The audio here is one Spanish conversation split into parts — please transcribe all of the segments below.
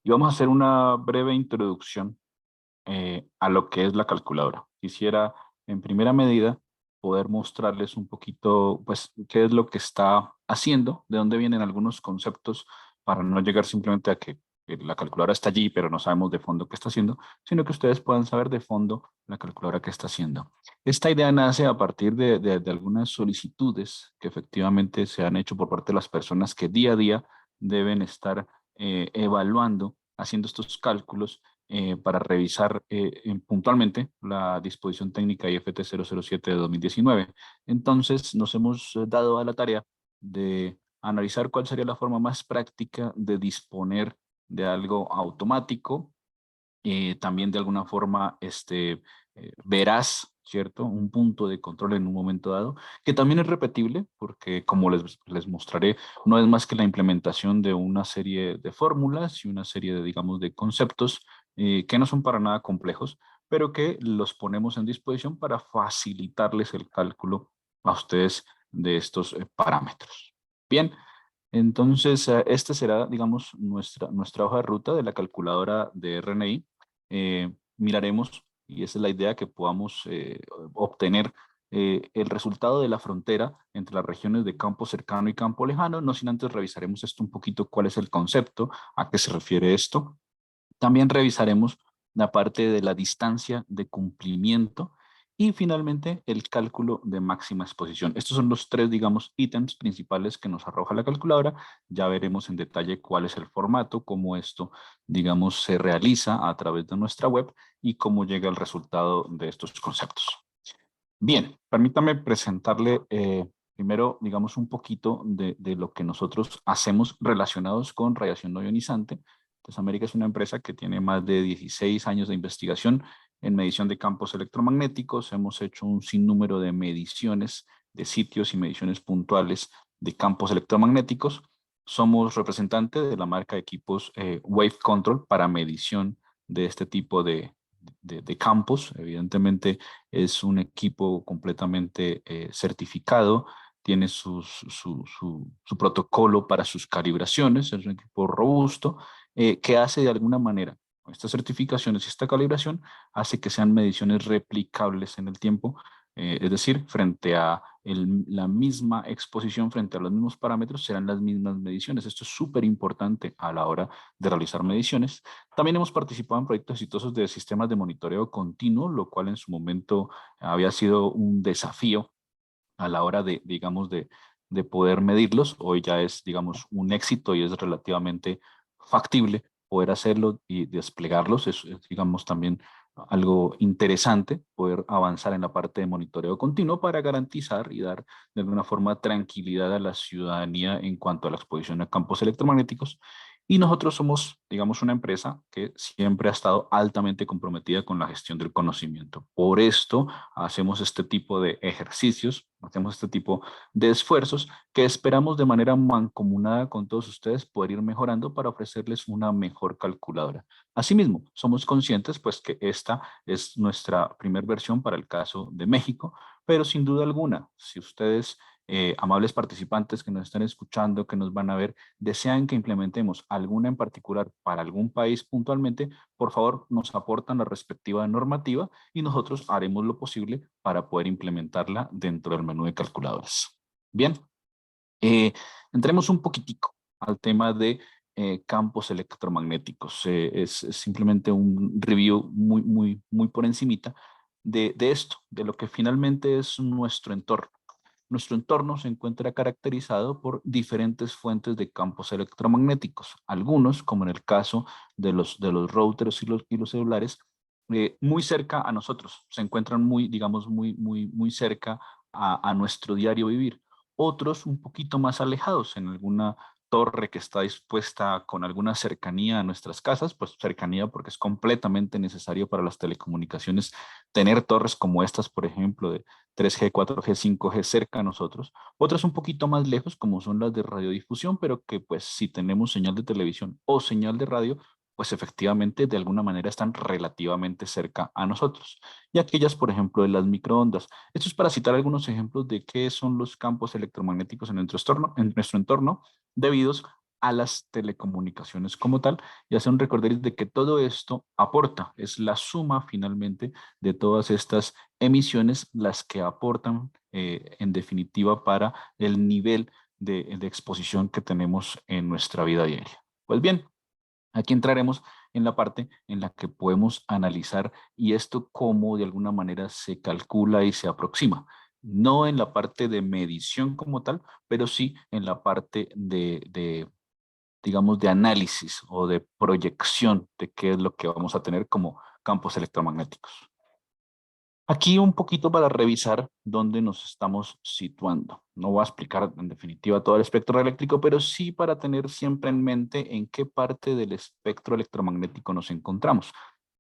y vamos a hacer una breve introducción a lo que es la calculadora. Quisiera, en primera medida, poder mostrarles un poquito, pues, qué es lo que está haciendo, de dónde vienen algunos conceptos, para no llegar simplemente a que la calculadora está allí, pero no sabemos de fondo qué está haciendo, sino que ustedes puedan saber de fondo la calculadora que está haciendo. Esta idea nace a partir de algunas solicitudes que efectivamente se han hecho por parte de las personas que día a día deben estar evaluando, haciendo estos cálculos para revisar puntualmente la disposición técnica IFT 007 de 2019. Entonces, nos hemos dado a la tarea de analizar cuál sería la forma más práctica de disponer de algo automático, también de alguna forma veraz, ¿cierto? Un punto de control en un momento dado, que también es repetible, porque como les mostraré, no es más que la implementación de una serie de fórmulas y una serie de, digamos, de conceptos que no son para nada complejos, pero que los ponemos en disposición para facilitarles el cálculo a ustedes de estos parámetros. Bien, entonces esta será, digamos, nuestra hoja de ruta de la calculadora de RNI. Miraremos, y esa es la idea, que podamos obtener el resultado de la frontera entre las regiones de campo cercano y campo lejano. No sin antes revisaremos esto un poquito, cuál es el concepto, a qué se refiere esto. También revisaremos la parte de la distancia de cumplimiento y finalmente el cálculo de máxima exposición. Estos son los tres, digamos, ítems principales que nos arroja la calculadora. Ya veremos en detalle cuál es el formato, cómo esto, digamos, se realiza a través de nuestra web y cómo llega el resultado de estos conceptos. Bien, permítame presentarle primero, digamos, un poquito de lo que nosotros hacemos relacionados con radiación no ionizante. Entonces, América es una empresa que tiene más de 16 años de investigación en medición de campos electromagnéticos. Hemos hecho un sinnúmero de mediciones de sitios y mediciones puntuales de campos electromagnéticos. Somos representante de la marca de equipos Wave Control para medición de este tipo de campos. Evidentemente, es un equipo completamente certificado, tiene su protocolo para sus calibraciones, es un equipo robusto que hace de alguna manera, con estas certificaciones y esta calibración, hace que sean mediciones replicables en el tiempo, es decir, frente a la misma exposición, frente a los mismos parámetros, serán las mismas mediciones. Esto es súper importante a la hora de realizar mediciones. También hemos participado en proyectos exitosos de sistemas de monitoreo continuo, lo cual en su momento había sido un desafío a la hora de, digamos, de poder medirlos. Hoy ya es, digamos, un éxito y es relativamente factible poder hacerlo y desplegarlos. Es, digamos, también algo interesante poder avanzar en la parte de monitoreo continuo para garantizar y dar de alguna forma tranquilidad a la ciudadanía en cuanto a la exposición a campos electromagnéticos. Y nosotros somos, digamos, una empresa que siempre ha estado altamente comprometida con la gestión del conocimiento. Por esto hacemos este tipo de ejercicios, hacemos este tipo de esfuerzos que esperamos de manera mancomunada con todos ustedes poder ir mejorando para ofrecerles una mejor calculadora. Asimismo, somos conscientes pues que esta es nuestra primera versión para el caso de México, pero sin duda alguna, si ustedes, amables participantes que nos están escuchando, que nos van a ver, desean que implementemos alguna en particular para algún país puntualmente, por favor nos aportan la respectiva normativa y nosotros haremos lo posible para poder implementarla dentro del menú de calculadoras. Bien, eh, entremos un poquitico al tema de campos electromagnéticos. Es simplemente un review muy por encimita de esto, de lo que finalmente es nuestro entorno. Nuestro entorno se encuentra caracterizado por diferentes fuentes de campos electromagnéticos. Algunos, como en el caso de los routers y los celulares, muy cerca a nosotros, se encuentran muy, digamos, muy cerca a nuestro diario vivir. Otros un poquito más alejados, en alguna torre que está dispuesta con alguna cercanía a nuestras casas, pues cercanía porque es completamente necesario para las telecomunicaciones tener torres como estas, por ejemplo, de 3G, 4G, 5G cerca a nosotros. Otras un poquito más lejos, como son las de radiodifusión, pero que pues si tenemos señal de televisión o señal de radio, pues efectivamente de alguna manera están relativamente cerca a nosotros. Y aquellas, por ejemplo, de las microondas. Esto es para citar algunos ejemplos de qué son los campos electromagnéticos en nuestro entorno debidos a las telecomunicaciones como tal, y hacer un recorderis de que todo esto aporta, es la suma finalmente de todas estas emisiones las que aportan en definitiva para el nivel de exposición que tenemos en nuestra vida diaria. Pues bien, aquí entraremos en la parte en la que podemos analizar y esto cómo de alguna manera se calcula y se aproxima. No en la parte de medición como tal, pero sí en la parte digamos, de análisis o de proyección de qué es lo que vamos a tener como campos electromagnéticos. Aquí un poquito para revisar dónde nos estamos situando. No voy a explicar en definitiva todo el espectro eléctrico, pero sí para tener siempre en mente en qué parte del espectro electromagnético nos encontramos.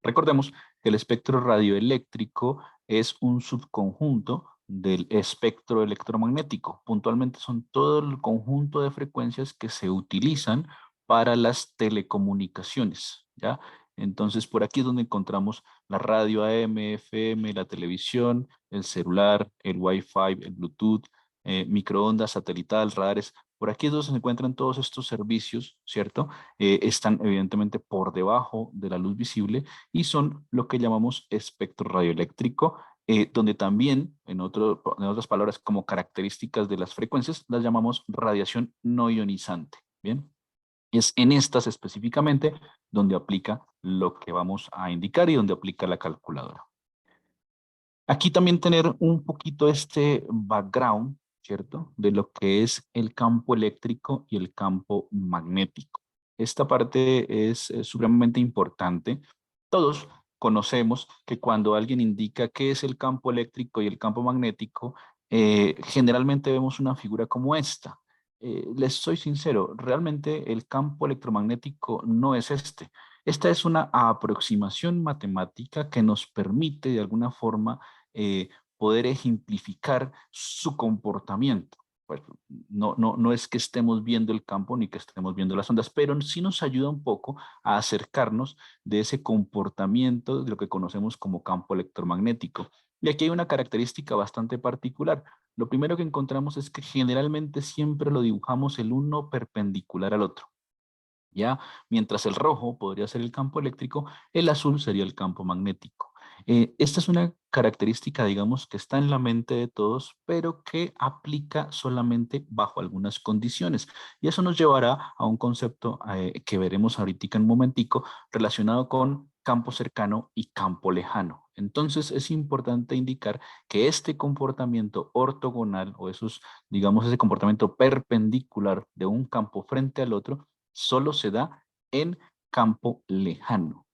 Recordemos que el espectro radioeléctrico es un subconjunto del espectro electromagnético. Puntualmente son todo el conjunto de frecuencias que se utilizan para las telecomunicaciones, ¿ya? Entonces, por aquí es donde encontramos la radio AM, FM, la televisión, el celular, el Wi-Fi, el Bluetooth, microondas, satelital, radares. Por aquí es donde se encuentran todos estos servicios, ¿cierto? Están evidentemente por debajo de la luz visible y son lo que llamamos espectro radioeléctrico, donde también, en otras palabras, como características de las frecuencias, las llamamos radiación no ionizante. Bien. Es en estas específicamente donde aplica lo que vamos a indicar y donde aplica la calculadora. Aquí también tener un poquito este background, ¿cierto? De lo que es el campo eléctrico y el campo magnético. Esta parte es supremamente importante. Todos conocemos que cuando alguien indica qué es el campo eléctrico y el campo magnético, generalmente vemos una figura como esta. Les soy sincero, realmente el campo electromagnético no es este. Esta es una aproximación matemática que nos permite de alguna forma poder ejemplificar su comportamiento. Pues no es que estemos viendo el campo ni que estemos viendo las ondas, pero sí nos ayuda un poco a acercarnos de ese comportamiento de lo que conocemos como campo electromagnético. Y aquí hay una característica bastante particular. Lo primero que encontramos es que generalmente siempre lo dibujamos el uno perpendicular al otro. ¿Ya? Mientras el rojo podría ser el campo eléctrico, el azul sería el campo magnético. Esta es una característica, digamos, que está en la mente de todos, pero que aplica solamente bajo algunas condiciones. Y eso nos llevará a un concepto que veremos ahorita en un momentico, relacionado con campo cercano y campo lejano. Entonces es importante indicar que este comportamiento ortogonal o esos, digamos, ese comportamiento perpendicular de un campo frente al otro solo se da en campo lejano.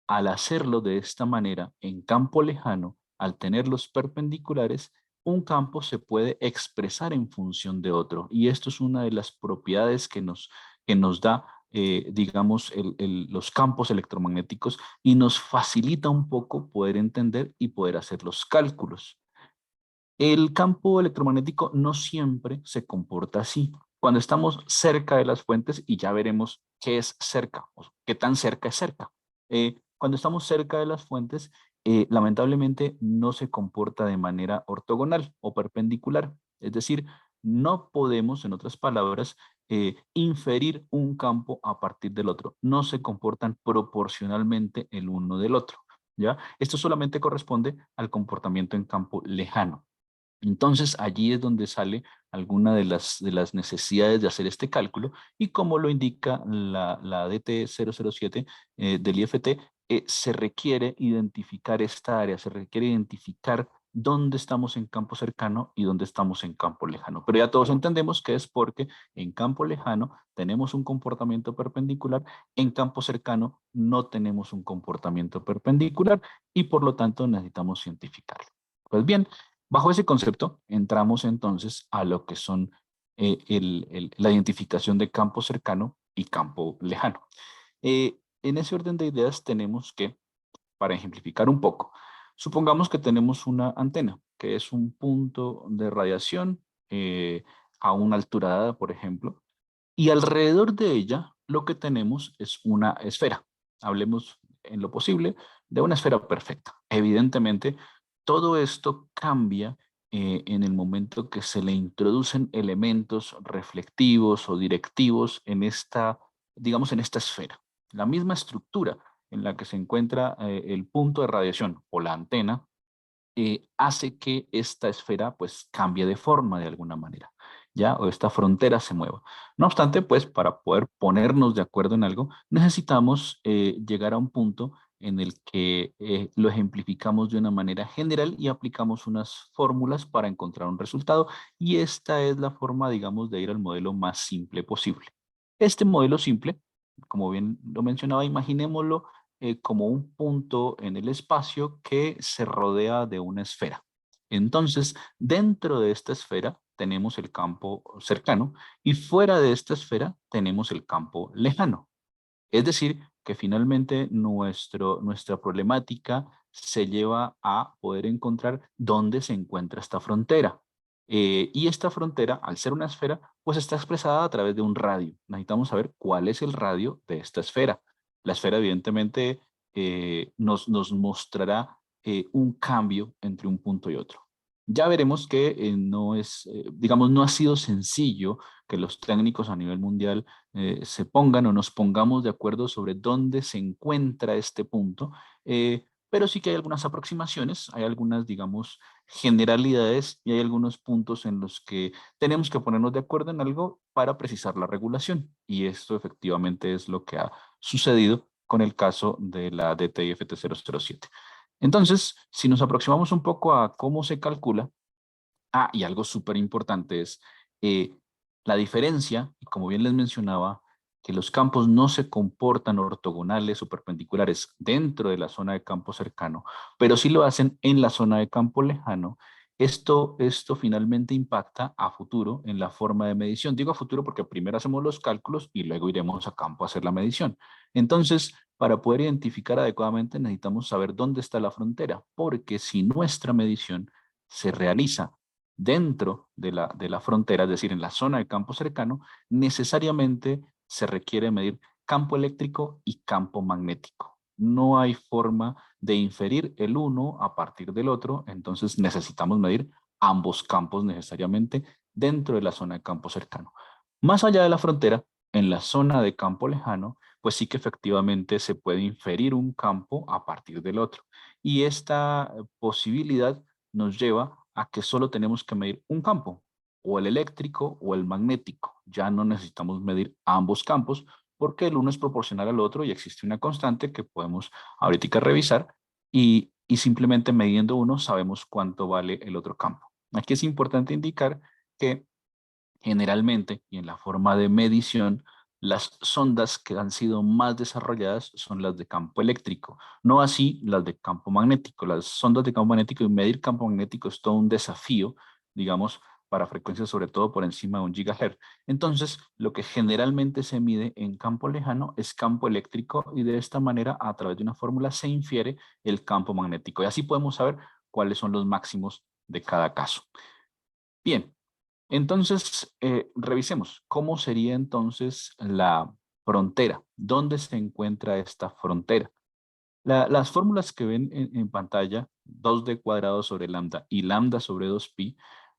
Al hacerlo de esta manera en campo lejano, al tenerlos perpendiculares, un campo se puede expresar en función de otro. Y esto es una de las propiedades que nos da, digamos, los campos electromagnéticos y nos facilita un poco poder entender y poder hacer los cálculos. El campo electromagnético no siempre se comporta así. Cuando estamos cerca de las fuentes, y ya veremos qué es cerca, o qué tan cerca es cerca. Cuando estamos cerca de las fuentes, lamentablemente no se comporta de manera ortogonal o perpendicular. Es decir, no podemos, en otras palabras, inferir un campo a partir del otro. No se comportan proporcionalmente el uno del otro. ¿Ya? Esto solamente corresponde al comportamiento en campo lejano. Entonces allí es donde sale alguna de las necesidades de hacer este cálculo y como lo indica la DT 007 del IFT, se requiere identificar esta área, se requiere identificar dónde estamos en campo cercano y dónde estamos en campo lejano. Pero ya todos entendemos que es porque en campo lejano tenemos un comportamiento perpendicular, en campo cercano no tenemos un comportamiento perpendicular y por lo tanto necesitamos cientificarlo. Pues bien, bajo ese concepto, entramos entonces a lo que son la identificación de campo cercano y campo lejano. En ese orden de ideas tenemos que, para ejemplificar un poco, supongamos que tenemos una antena, que es un punto de radiación a una altura dada, por ejemplo, y alrededor de ella lo que tenemos es una esfera. Hablemos en lo posible de una esfera perfecta. Evidentemente, todo esto cambia en el momento que se le introducen elementos reflectivos o directivos en esta, digamos, en esta esfera. La misma estructura en la que se encuentra el punto de radiación o la antena hace que esta esfera pues cambie de forma de alguna manera, ¿ya? O esta frontera se mueva. No obstante, pues para poder ponernos de acuerdo en algo, necesitamos llegar a un punto en el que lo ejemplificamos de una manera general y aplicamos unas fórmulas para encontrar un resultado, y esta es la forma, digamos, de ir al modelo más simple posible. Este modelo simple, como bien lo mencionaba, imaginémoslo como un punto en el espacio que se rodea de una esfera. Entonces, dentro de esta esfera tenemos el campo cercano y fuera de esta esfera tenemos el campo lejano. Es decir, que finalmente nuestra problemática se lleva a poder encontrar dónde se encuentra esta frontera. Y esta frontera, al ser una esfera, pues está expresada a través de un radio. Necesitamos saber cuál es el radio de esta esfera. La esfera, evidentemente, nos mostrará un cambio entre un punto y otro. Ya veremos que no es, digamos, no ha sido sencillo que los técnicos a nivel mundial se pongan o nos pongamos de acuerdo sobre dónde se encuentra este punto, pero sí que hay algunas aproximaciones, hay algunas, digamos, generalidades y hay algunos puntos en los que tenemos que ponernos de acuerdo en algo para precisar la regulación. Y esto efectivamente es lo que ha sucedido con el caso de la DTIFT 007. Entonces, si nos aproximamos un poco a cómo se calcula, y algo súper importante es eh, la diferencia, y como bien les mencionaba, que los campos no se comportan ortogonales o perpendiculares dentro de la zona de campo cercano, pero sí lo hacen en la zona de campo lejano. Esto finalmente impacta a futuro en la forma de medición. Digo a futuro porque primero hacemos los cálculos y luego iremos a campo a hacer la medición. Entonces, para poder identificar adecuadamente necesitamos saber dónde está la frontera, porque si nuestra medición se realiza dentro de la frontera, es decir, en la zona de campo cercano, necesariamente se requiere medir campo eléctrico y campo magnético. No hay forma de inferir el uno a partir del otro, entonces necesitamos medir ambos campos necesariamente dentro de la zona de campo cercano. Más allá de la frontera, en la zona de campo lejano, pues sí que efectivamente se puede inferir un campo a partir del otro. Y esta posibilidad nos lleva a que solo tenemos que medir un campo, o el eléctrico o el magnético. Ya no necesitamos medir ambos campos porque el uno es proporcional al otro y existe una constante que podemos ahorita revisar y simplemente midiendo uno sabemos cuánto vale el otro campo. Aquí es importante indicar que generalmente y en la forma de medición, las sondas que han sido más desarrolladas son las de campo eléctrico, no así las de campo magnético. Las sondas de campo magnético y medir campo magnético es todo un desafío, digamos, para frecuencias sobre todo por encima de 1 GHz. Entonces, lo que generalmente se mide en campo lejano es campo eléctrico y de esta manera, a través de una fórmula, se infiere el campo magnético. Y así podemos saber cuáles son los máximos de cada caso. Bien, entonces, revisemos cómo sería entonces la frontera. ¿Dónde se encuentra esta frontera? Las fórmulas que ven en pantalla, 2D cuadrado sobre lambda y lambda sobre 2pi,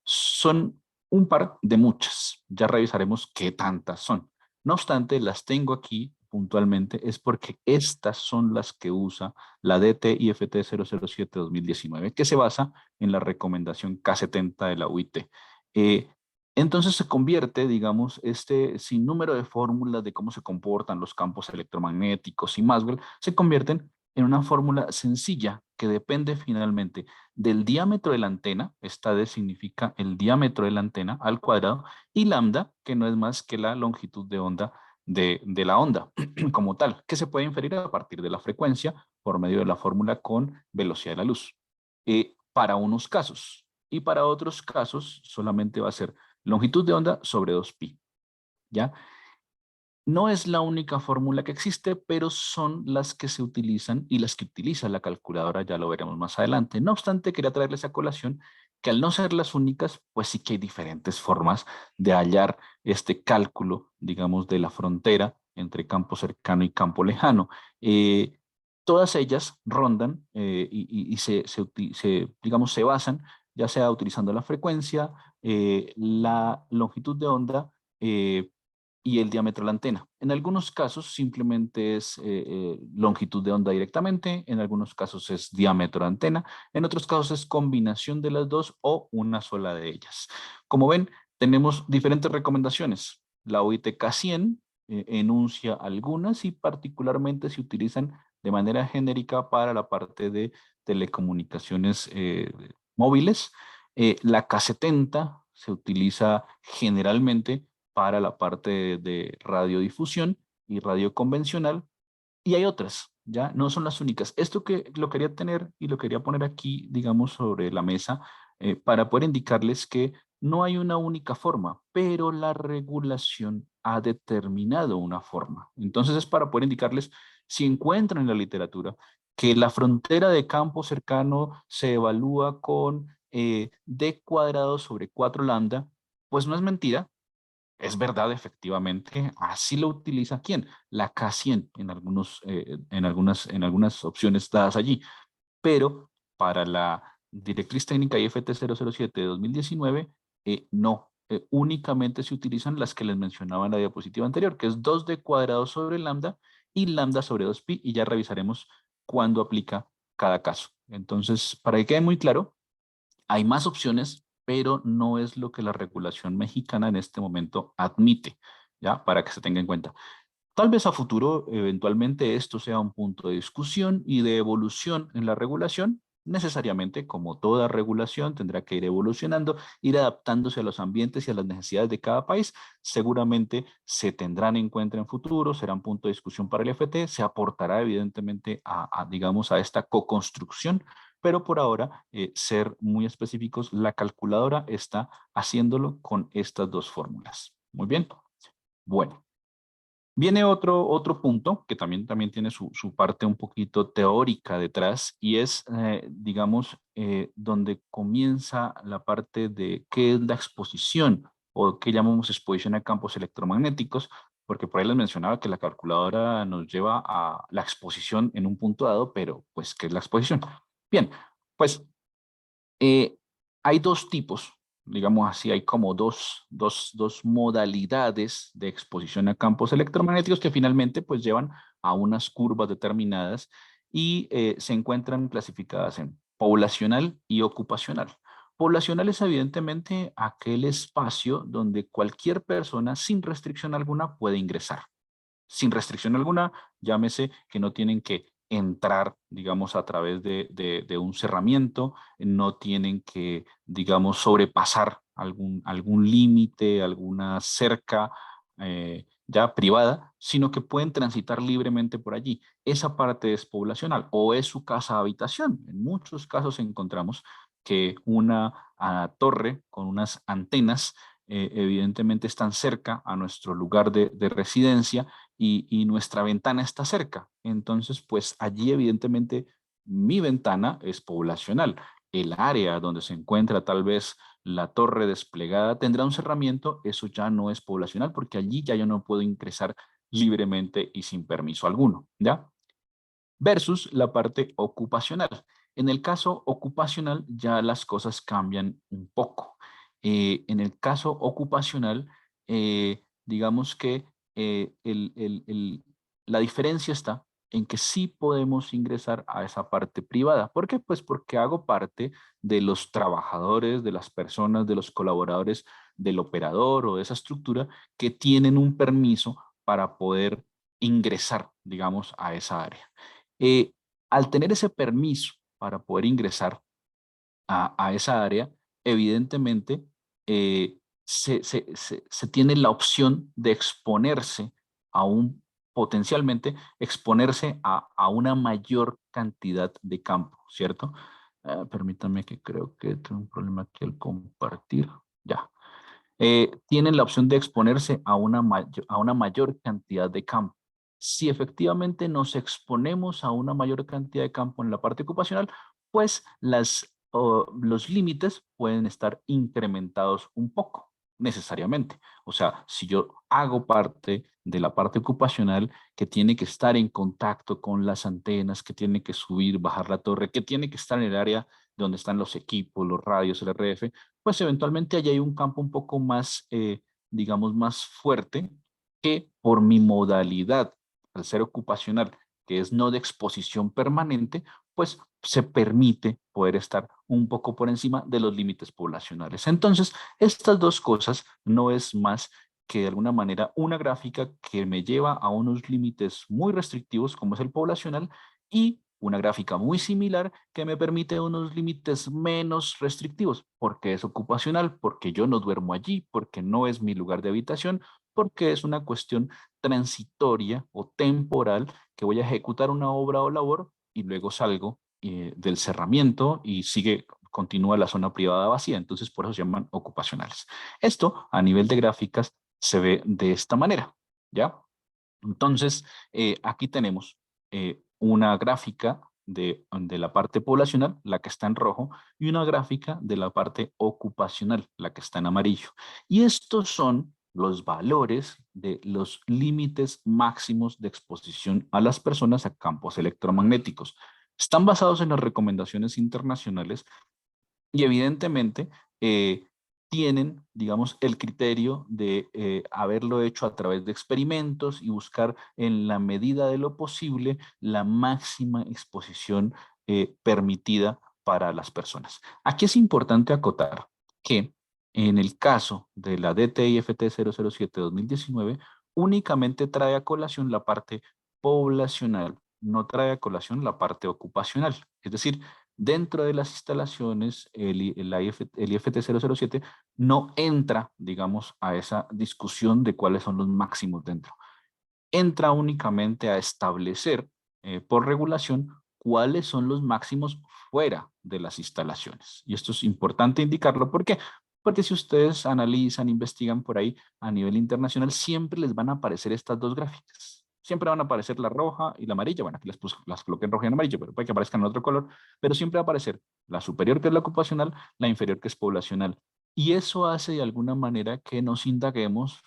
son un par de muchas. Ya revisaremos qué tantas son. No obstante, las tengo aquí puntualmente, es porque estas son las que usa la DT-IFT 007-2019, que se basa en la recomendación K70 de la UIT. Eh, entonces se convierte, digamos, este sinnúmero de fórmulas de cómo se comportan los campos electromagnéticos y Maxwell, se convierten en una fórmula sencilla que depende finalmente del diámetro de la antena. Esta D significa el diámetro de la antena al cuadrado, y lambda, que no es más que la longitud de onda de la onda como tal, que se puede inferir a partir de la frecuencia por medio de la fórmula con velocidad de la luz. Para unos casos, y para otros casos solamente va a ser longitud de onda sobre 2pi, ¿ya? No es la única fórmula que existe, pero son las que se utilizan y las que utiliza la calculadora, ya lo veremos más adelante. No obstante, quería traerles a colación que al no ser las únicas, pues sí que hay diferentes formas de hallar este cálculo, digamos, de la frontera entre campo cercano y campo lejano. Todas ellas rondan digamos, se basan ya sea utilizando la frecuencia, la longitud de onda y el diámetro de la antena. En algunos casos simplemente es longitud de onda directamente, en algunos casos es diámetro de antena, en otros casos es combinación de las dos o una sola de ellas. Como ven, tenemos diferentes recomendaciones. La OIT K100 enuncia algunas y particularmente se utilizan de manera genérica para la parte de telecomunicaciones móviles. La K70 se utiliza generalmente para la parte de radiodifusión y radio convencional, y hay otras, ya no son las únicas. Esto que lo quería tener y lo quería poner aquí, digamos, sobre la mesa para poder indicarles que no hay una única forma, pero la regulación ha determinado una forma. Entonces es para poder indicarles, si encuentran en la literatura que la frontera de campo cercano se evalúa con d cuadrado sobre 4 lambda, pues no es mentira, es verdad, efectivamente, así lo utiliza quién, la K100 en algunas opciones dadas allí, pero para la directriz técnica IFT 007 de 2019, no, únicamente se utilizan las que les mencionaba en la diapositiva anterior, que es 2D cuadrado sobre lambda y lambda sobre 2pi, y ya revisaremos cuándo aplica cada caso. Entonces, para que quede muy claro, hay más opciones, pero no es lo que la regulación mexicana en este momento admite, ¿ya? Para que se tenga en cuenta. Tal vez a futuro, eventualmente, esto sea un punto de discusión y de evolución en la regulación. Necesariamente, como toda regulación, tendrá que ir evolucionando, ir adaptándose a los ambientes y a las necesidades de cada país. Seguramente se tendrán en cuenta en futuro, serán punto de discusión para el FT, se aportará evidentemente digamos, a esta co-construcción, pero por ahora, ser muy específicos, la calculadora está haciéndolo con estas dos fórmulas. Muy bien. Bueno. Viene otro punto que también tiene su parte un poquito teórica detrás y es, digamos, donde comienza la parte de qué es la exposición o qué llamamos exposición a campos electromagnéticos, porque por ahí les mencionaba que la calculadora nos lleva a la exposición en un punto dado, pero pues, ¿qué es la exposición? Bien, pues eh, hay dos tipos, digamos así, hay como dos modalidades de exposición a campos electromagnéticos que finalmente pues llevan a unas curvas determinadas y se encuentran clasificadas en poblacional y ocupacional. Poblacional es evidentemente aquel espacio donde cualquier persona sin restricción alguna puede ingresar sin restricción alguna, llámese que no tienen que entrar, digamos, a través de un cerramiento, no tienen que, digamos, sobrepasar algún límite, alguna cerca ya privada, sino que pueden transitar libremente por allí. Esa parte es poblacional o es su casa habitación. En muchos casos encontramos que una torre con unas antenas evidentemente están cerca a nuestro lugar de residencia y nuestra ventana está cerca. Entonces, pues allí evidentemente mi ventana es poblacional. El área donde se encuentra tal vez la torre desplegada tendrá un cerramiento, eso ya no es poblacional porque allí ya yo no puedo ingresar libremente y sin permiso alguno, ¿ya? Versus la parte ocupacional. En el caso ocupacional ya las cosas cambian un poco. En el caso ocupacional, digamos que la diferencia está en que sí podemos ingresar a esa parte privada. ¿Por qué? Pues porque hago parte de los trabajadores, de las personas, de los colaboradores del operador o de esa estructura que tienen un permiso para poder ingresar, digamos, a esa área. Eh, Al tener ese permiso para poder ingresar a esa área, evidentemente se tiene la opción de exponerse a potencialmente exponerse a una mayor cantidad de campo, ¿cierto? Permítanme que creo que tengo un problema aquí al compartir. Ya. Tienen la opción de exponerse a una mayor cantidad de campo. Si efectivamente nos exponemos a una mayor cantidad de campo en la parte ocupacional, pues los límites pueden estar incrementados un poco, necesariamente. O sea, si yo hago parte de la parte ocupacional que tiene que estar en contacto con las antenas, que tiene que subir, bajar la torre, que tiene que estar en el área donde están los equipos, los radios, el RF, pues eventualmente allí hay un campo un poco más, digamos, más fuerte que por mi modalidad, al ser ocupacional, que es no de exposición permanente, pues se permite poder estar un poco por encima de los límites poblacionales. Entonces, estas dos cosas no es más que de alguna manera una gráfica que me lleva a unos límites muy restrictivos como es el poblacional y una gráfica muy similar que me permite unos límites menos restrictivos, porque es ocupacional, porque yo no duermo allí, porque no es mi lugar de habitación, porque es una cuestión transitoria o temporal que voy a ejecutar una obra o labor y luego salgo del cerramiento y continúa la zona privada vacía. Entonces, por eso se llaman ocupacionales. Esto a nivel de gráficas se ve de esta manera, ¿ya? Entonces, aquí tenemos una gráfica de la parte poblacional, la que está en rojo, y una gráfica de la parte ocupacional, la que está en amarillo. Y estos son los valores de los límites máximos de exposición a las personas a campos electromagnéticos. Están basados en las recomendaciones internacionales y evidentemente tienen, digamos, el criterio de haberlo hecho a través de experimentos y buscar en la medida de lo posible la máxima exposición permitida para las personas. Aquí es importante acotar que en el caso de la DTI-FT 007-2019 únicamente trae a colación la parte poblacional, no trae a colación la parte ocupacional. Es decir, dentro de las instalaciones, el IFT 007 no entra, digamos, a esa discusión de cuáles son los máximos dentro. Entra únicamente a establecer por regulación cuáles son los máximos fuera de las instalaciones. Y esto es importante indicarlo. ¿Por qué? Porque si ustedes analizan, investigan por ahí a nivel internacional, siempre les van a aparecer estas dos gráficas. Siempre van a aparecer la roja y la amarilla. Bueno, aquí las coloqué en roja y en amarillo, pero puede que aparezcan en otro color. Pero siempre va a aparecer la superior, que es la ocupacional, la inferior, que es poblacional. Y eso hace de alguna manera que nos indaguemos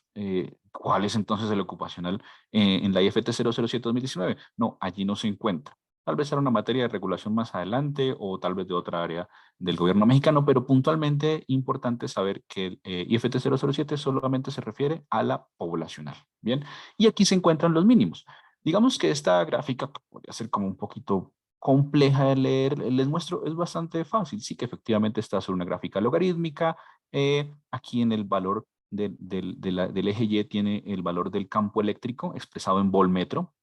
cuál es entonces el ocupacional en la IFT 007-2019. No, allí no se encuentra. Tal vez era una materia de regulación más adelante o tal vez de otra área del gobierno mexicano, pero puntualmente importante saber que el IFT 007 solamente se refiere a la poblacional. Bien, y aquí se encuentran los mínimos. Digamos que esta gráfica podría ser como un poquito compleja de leer, les muestro, es bastante fácil. Sí que efectivamente está sobre una gráfica logarítmica. Aquí en el valor del eje Y tiene el valor del campo eléctrico expresado en volmetro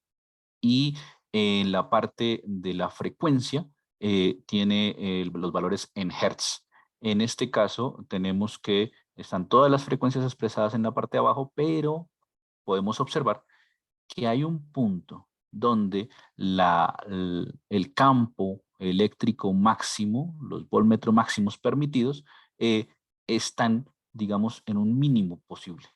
y en la parte de la frecuencia tiene los valores en hertz. En este caso tenemos que están todas las frecuencias expresadas en la parte de abajo, pero podemos observar que hay un punto donde el campo eléctrico máximo, los volmetros máximos permitidos, están, digamos, en un mínimo posible.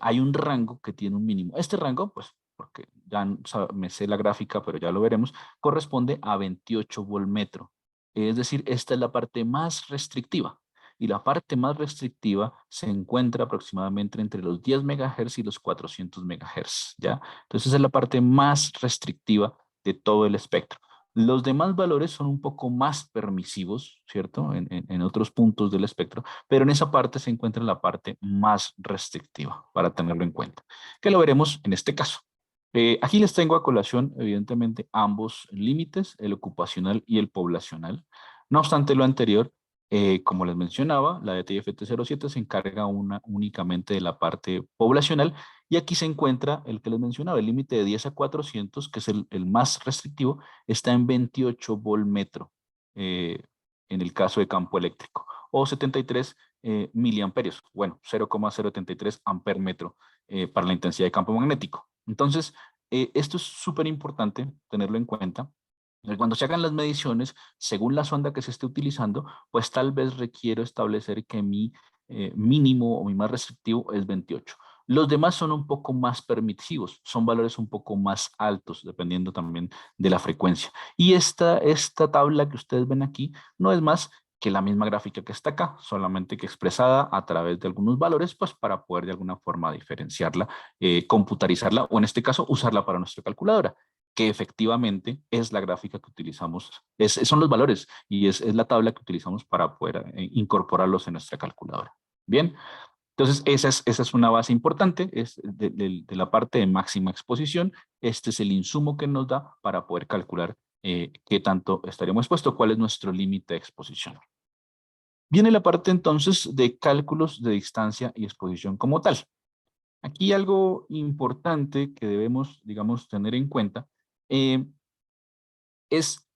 Hay un rango que tiene un mínimo. Este rango, pues, porque ya me sé la gráfica, pero ya lo veremos, corresponde a 28 volmetros. Es decir, esta es la parte más restrictiva y la parte más restrictiva se encuentra aproximadamente entre los 10 MHz y los 400 MHz, ¿ya? Entonces esa es la parte más restrictiva de todo el espectro. Los demás valores son un poco más permisivos, ¿cierto? En otros puntos del espectro, pero en esa parte se encuentra la parte más restrictiva para tenerlo en cuenta, que lo veremos en este caso. Aquí les tengo a colación, evidentemente, ambos límites, el ocupacional y el poblacional. No obstante lo anterior, como les mencionaba, la de TFT07 se encarga únicamente de la parte poblacional y aquí se encuentra el que les mencionaba, el límite de 10 a 400, que es el más restrictivo, está en 28 volmetro en el caso de campo eléctrico o 73 miliamperios, bueno, 0,073 amper metro para la intensidad de campo magnético. Entonces, esto es súper importante tenerlo en cuenta. Cuando se hagan las mediciones, según la sonda que se esté utilizando, pues tal vez requiero establecer que mi mínimo o mi más restrictivo es 28. Los demás son un poco más permisivos, son valores un poco más altos, dependiendo también de la frecuencia. Y esta tabla que ustedes ven aquí no es más que la misma gráfica que está acá, solamente que expresada a través de algunos valores, pues para poder de alguna forma diferenciarla, computarizarla o en este caso usarla para nuestra calculadora. que efectivamente es la gráfica que utilizamos, son los valores y es la tabla que utilizamos para poder incorporarlos en nuestra calculadora. Bien, entonces esa es una base importante, es de la parte de máxima exposición. Este es el insumo que nos da para poder calcular qué tanto estaríamos expuestos, cuál es nuestro límite de exposición. Viene la parte entonces de cálculos de distancia y exposición como tal. Aquí algo importante que debemos, digamos, tener en cuenta es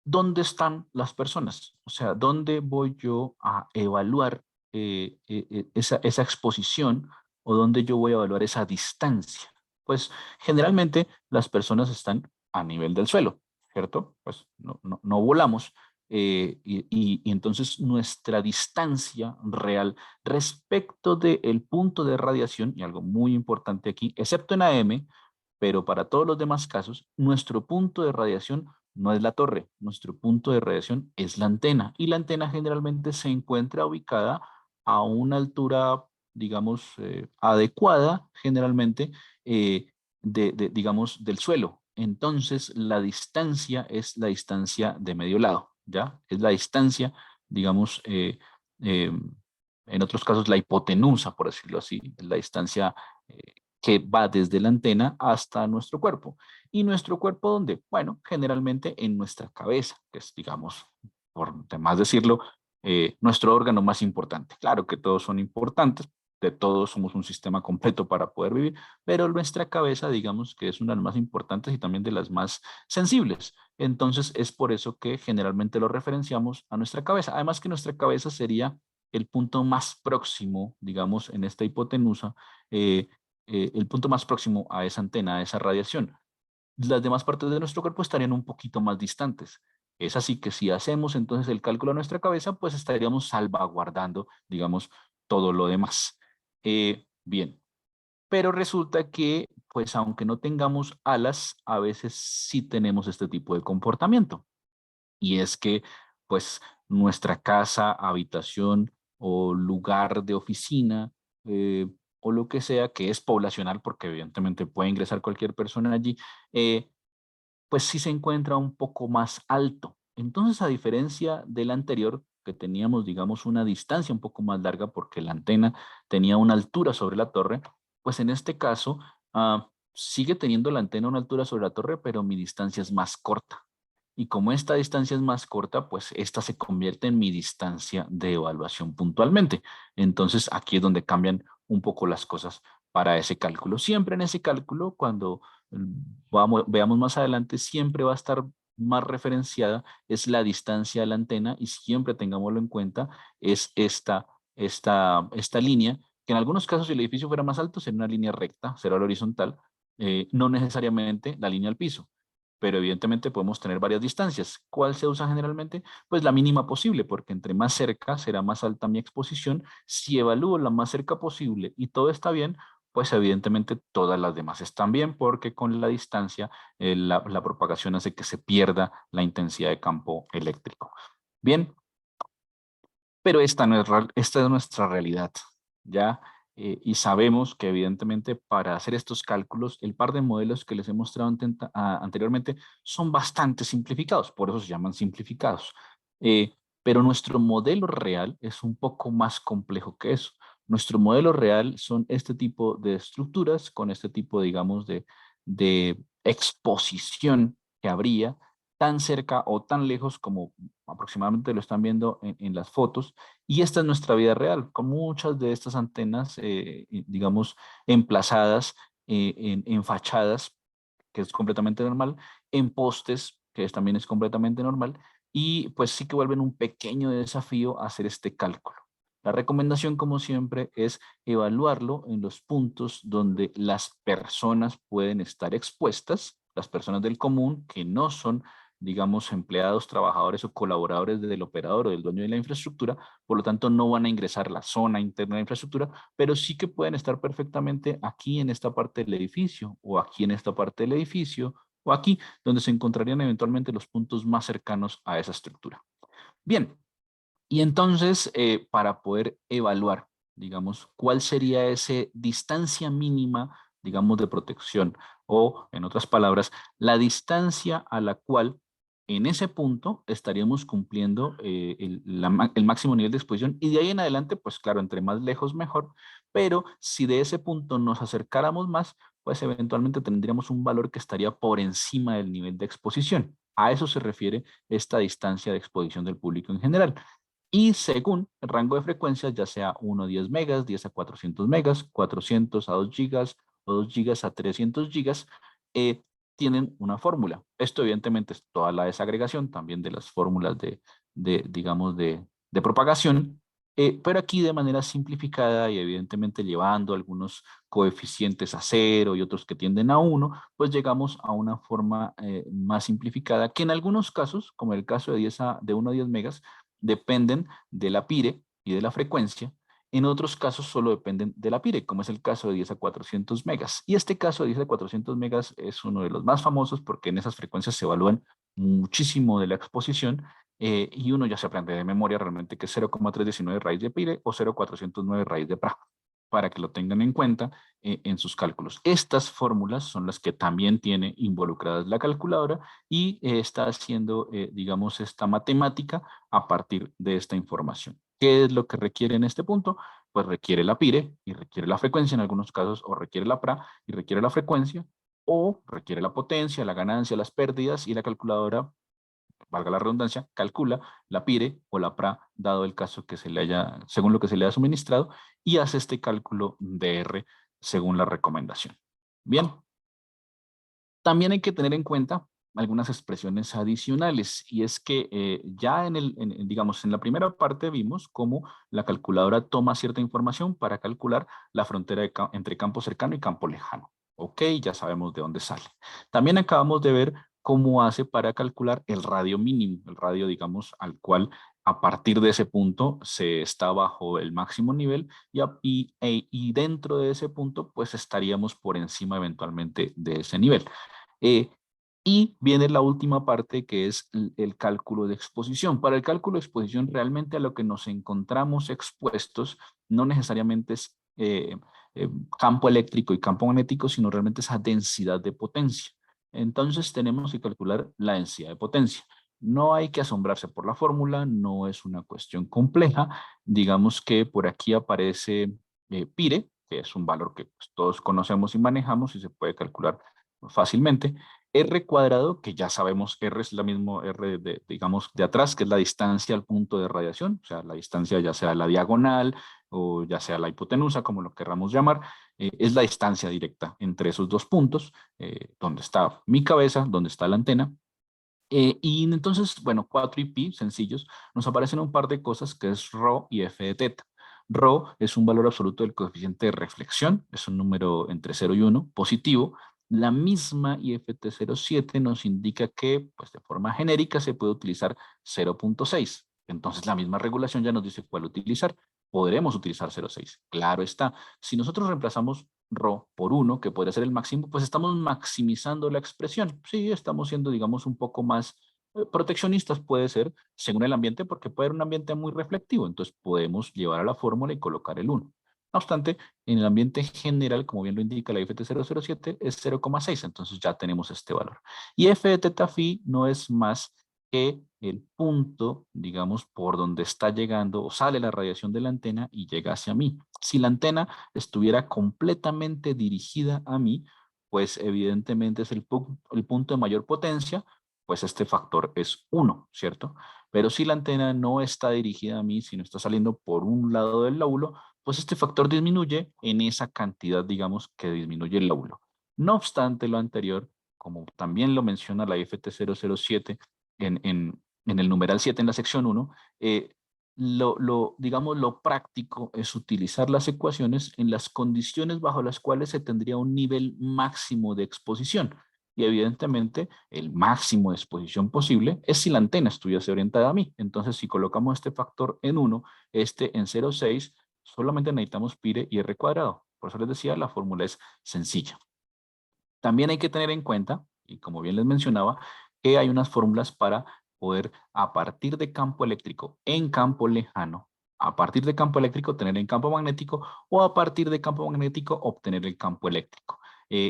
dónde están las personas. O sea, dónde voy yo a evaluar esa exposición o dónde yo voy a evaluar esa distancia. Pues generalmente las personas están a nivel del suelo, ¿cierto? Pues no volamos. Y entonces nuestra distancia real respecto del punto de radiación, y algo muy importante aquí, excepto en AM, pero para todos los demás casos, nuestro punto de radiación no es la torre, nuestro punto de radiación es la antena, y la antena generalmente se encuentra ubicada a una altura, digamos, adecuada generalmente digamos, del suelo. Entonces, la distancia es la distancia de medio lado, ¿ya? Es la distancia, digamos, eh, en otros casos la hipotenusa, por decirlo así, es la distancia que va desde la antena hasta nuestro cuerpo. ¿Y nuestro cuerpo dónde? Bueno, generalmente en nuestra cabeza, que es, digamos, por demás decirlo, nuestro órgano más importante. Claro que todos son importantes, de todos somos un sistema completo para poder vivir, pero nuestra cabeza, digamos que es una de las más importantes y también de las más sensibles. Entonces es por eso que generalmente lo referenciamos a nuestra cabeza. Además que nuestra cabeza sería el punto más próximo, digamos, en esta hipotenusa, el punto más próximo a esa antena, a esa radiación. Las demás partes de nuestro cuerpo estarían un poquito más distantes. Es así que si hacemos entonces el cálculo a nuestra cabeza, pues estaríamos salvaguardando, digamos, todo lo demás. Bien, pero resulta que, pues aunque no tengamos alas, a veces sí tenemos este tipo de comportamiento. Y es que, pues, nuestra casa, habitación o lugar de oficina o lo que sea que es poblacional, porque evidentemente puede ingresar cualquier persona allí, eh, pues sí se encuentra un poco más alto. Entonces, a diferencia del anterior, que teníamos, digamos, una distancia un poco más larga porque la antena tenía una altura sobre la torre, pues en este caso sigue teniendo la antena una altura sobre la torre, pero mi distancia es más corta. Y como esta distancia es más corta, pues esta se convierte en mi distancia de evaluación puntualmente. Entonces, aquí es donde cambian un poco las cosas para ese cálculo. Siempre en ese cálculo, cuando veamos más adelante, siempre va a estar más referenciada, es la distancia de la antena y siempre tengámoslo en cuenta, es esta línea, que en algunos casos si el edificio fuera más alto sería una línea recta, será la horizontal, no necesariamente la línea al piso. Pero evidentemente podemos tener varias distancias. ¿Cuál se usa generalmente? Pues la mínima posible, porque entre más cerca será más alta mi exposición. Si evalúo la más cerca posible y todo está bien, pues evidentemente todas las demás están bien porque con la distancia la propagación hace que se pierda la intensidad de campo eléctrico. Bien, pero esta, no es, esta es nuestra realidad, ¿ya? Y sabemos que evidentemente para hacer estos cálculos, el par de modelos que les he mostrado anteriormente son bastante simplificados, por eso se llaman simplificados. Pero nuestro modelo real es un poco más complejo que eso. Nuestro modelo real son este tipo de estructuras con este tipo, digamos, de exposición que habría tan cerca o tan lejos como aproximadamente lo están viendo en las fotos. Y esta es nuestra vida real, con muchas de estas antenas, digamos, emplazadas en fachadas, que es completamente normal, en postes, también es completamente normal, y pues sí que vuelven un pequeño desafío hacer este cálculo. La recomendación, como siempre, es evaluarlo en los puntos donde las personas pueden estar expuestas, las personas del común que no son, digamos, empleados, trabajadores o colaboradores del operador o del dueño de la infraestructura, por lo tanto no van a ingresar a la zona interna de la infraestructura, pero sí que pueden estar perfectamente aquí en esta parte del edificio o aquí en esta parte del edificio o aquí, donde se encontrarían eventualmente los puntos más cercanos a esa estructura. Bien, y entonces para poder evaluar, digamos, cuál sería esa distancia mínima digamos, de protección, o en otras palabras, la distancia a la cual en ese punto estaríamos cumpliendo el máximo nivel de exposición, y de ahí en adelante, pues claro, entre más lejos mejor, pero si de ese punto nos acercáramos más, pues eventualmente tendríamos un valor que estaría por encima del nivel de exposición. A eso se refiere esta distancia de exposición del público en general. Y según el rango de frecuencias, ya sea 1 a 10 megas, 10 a 400 megas, 400 a 2 gigas o 2 gigas a 300 gigas, eh, tienen una fórmula. Esto evidentemente es toda la desagregación también de las fórmulas digamos, de propagación, pero aquí de manera simplificada y evidentemente llevando algunos coeficientes a cero y otros que tienden a uno, pues llegamos a una forma más simplificada que en algunos casos, como el caso de 1 a 10 megas, dependen de la PIRE y de la frecuencia. En otros casos solo dependen de la PIRE, como es el caso de 10 a 400 megas. Y este caso de 10 a 400 megas es uno de los más famosos porque en esas frecuencias se evalúan muchísimo de la exposición, y uno ya se aprende de memoria realmente que es 0,319 raíz de PIRE o 0,409 raíz de PRA, para que lo tengan en cuenta en sus cálculos. Estas fórmulas son las que también tiene involucradas la calculadora y está haciendo, digamos, esta matemática a partir de esta información. ¿Qué es lo que requiere en este punto? Pues requiere la PIRE y requiere la frecuencia en algunos casos, o requiere la PRA y requiere la frecuencia, o requiere la potencia, la ganancia, las pérdidas, y la calculadora, valga la redundancia, calcula la PIRE o la PRA, dado el caso que se le haya, según lo que se le haya suministrado, y hace este cálculo de R según la recomendación. Bien, también hay que tener en cuenta algunas expresiones adicionales, y es que ya digamos, en la primera parte vimos cómo la calculadora toma cierta información para calcular la frontera entre campo cercano y campo lejano. Ok, ya sabemos de dónde sale. También acabamos de ver cómo hace para calcular el radio mínimo, el radio, digamos, al cual a partir de ese punto se está bajo el máximo nivel, y dentro de ese punto pues estaríamos por encima eventualmente de ese nivel. Eh, y viene la última parte, que es el cálculo de exposición. Para el cálculo de exposición, realmente a lo que nos encontramos expuestos no necesariamente es eh, campo eléctrico y campo magnético, sino realmente esa densidad de potencia. Entonces tenemos que calcular la densidad de potencia. No hay que asombrarse por la fórmula, no es una cuestión compleja. Digamos que por aquí aparece PIRE, que es un valor que pues, todos conocemos y manejamos y se puede calcular fácilmente. R cuadrado, que ya sabemos, R es la misma R digamos, de atrás, que es la distancia al punto de radiación, o sea, la distancia ya sea la diagonal o ya sea la hipotenusa, como lo querramos llamar, es la distancia directa entre esos dos puntos, donde está mi cabeza, donde está la antena. Y entonces, bueno, 4 y pi, sencillos, nos aparecen un par de cosas que es rho y f de teta. Rho es un valor absoluto del coeficiente de reflexión, es un número entre 0 y 1, positivo. La misma IFT07 nos indica que, pues de forma genérica, se puede utilizar 0,6. Entonces, la misma regulación ya nos dice cuál utilizar. Podremos utilizar 0,6. Claro está. Si nosotros reemplazamos rho por 1, que podría ser el máximo, pues estamos maximizando la expresión. Sí, estamos siendo, digamos, un poco más proteccionistas, puede ser, según el ambiente, porque puede ser un ambiente muy reflectivo. Entonces podemos llevar a la fórmula y colocar el 1. No obstante, en el ambiente general, como bien lo indica la IFT007, es 0,6, entonces ya tenemos este valor. Y f de teta phi no es más que el punto, digamos, por donde está llegando o sale la radiación de la antena y llega hacia mí. Si la antena estuviera completamente dirigida a mí, pues evidentemente es el punto de mayor potencia, pues este factor es 1, ¿cierto? Pero si la antena no está dirigida a mí, sino está saliendo por un lado del lóbulo, pues este factor disminuye en esa cantidad, digamos, que disminuye el lóbulo. No obstante lo anterior, como también lo menciona la IFT007 en el numeral 7 en la sección 1, digamos, lo práctico es utilizar las ecuaciones en las condiciones bajo las cuales se tendría un nivel máximo de exposición. Y evidentemente el máximo de exposición posible es si la antena estuviese orientada a mí. Entonces, si colocamos este factor en 1, este en 0,6, solamente necesitamos π y r cuadrado. Por eso les decía, la fórmula es sencilla. También hay que tener en cuenta, y como bien les mencionaba, que hay unas fórmulas para poder, a partir de campo eléctrico en campo lejano, a partir de campo eléctrico tener el campo magnético, o a partir de campo magnético obtener el campo eléctrico.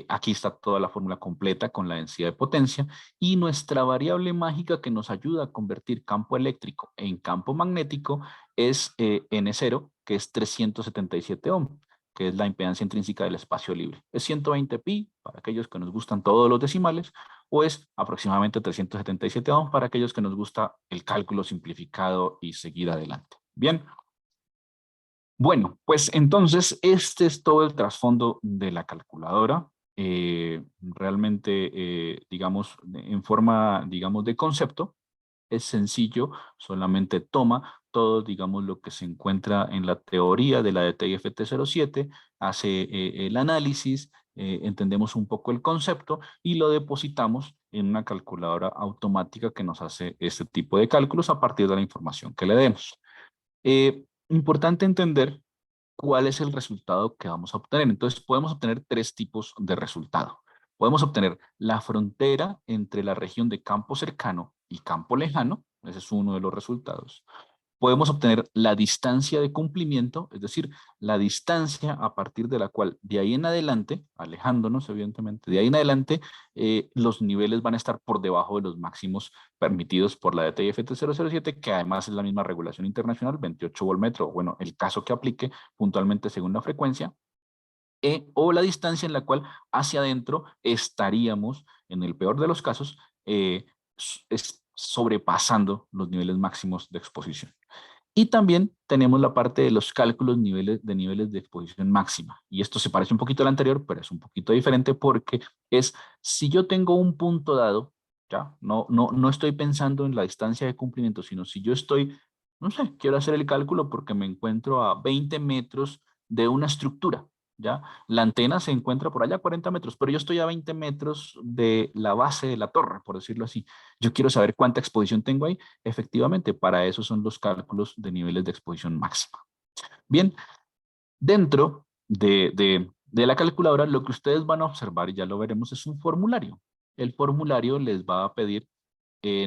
Aquí está toda la fórmula completa con la densidad de potencia y nuestra variable mágica que nos ayuda a convertir campo eléctrico en campo magnético es N0, que es 377 ohm, que es la impedancia intrínseca del espacio libre. Es 120 pi para aquellos que nos gustan todos los decimales, o es aproximadamente 377 ohm para aquellos que nos gusta el cálculo simplificado y seguir adelante. Bien. Bueno, pues entonces este es todo el trasfondo de la calculadora. Realmente, digamos, en forma, digamos, de concepto, es sencillo, solamente toma todo, digamos, lo que se encuentra en la teoría de la de TIFT07, hace el análisis, entendemos un poco el concepto y lo depositamos en una calculadora automática que nos hace este tipo de cálculos a partir de la información que le demos. Importante entender cuál es el resultado que vamos a obtener. Entonces podemos obtener tres tipos de resultado. Podemos obtener la frontera entre la región de campo cercano y campo lejano. Ese es uno de los resultados. Podemos obtener la distancia de cumplimiento, es decir, la distancia a partir de la cual de ahí en adelante, alejándonos evidentemente, de ahí en adelante los niveles van a estar por debajo de los máximos permitidos por la DTIFT 007, que además es la misma regulación internacional, 28 volt metro, bueno, el caso que aplique puntualmente según la frecuencia, o la distancia en la cual hacia adentro estaríamos, en el peor de los casos, sobrepasando los niveles máximos de exposición. Y también tenemos la parte de los cálculos de niveles de exposición máxima. Y esto se parece un poquito al anterior, pero es un poquito diferente porque es si yo tengo un punto dado, ya, no estoy pensando en la distancia de cumplimiento, sino si yo estoy, no sé, quiero hacer el cálculo porque me encuentro a 20 metros de una estructura, ¿ya? La antena se encuentra por allá a 40 metros, pero yo estoy a 20 metros de la base de la torre, por decirlo así. Yo quiero saber cuánta exposición tengo ahí. Efectivamente, para eso son los cálculos de niveles de exposición máxima. Bien, dentro de la calculadora, lo que ustedes van a observar, y ya lo veremos, es un formulario. El formulario les va a pedir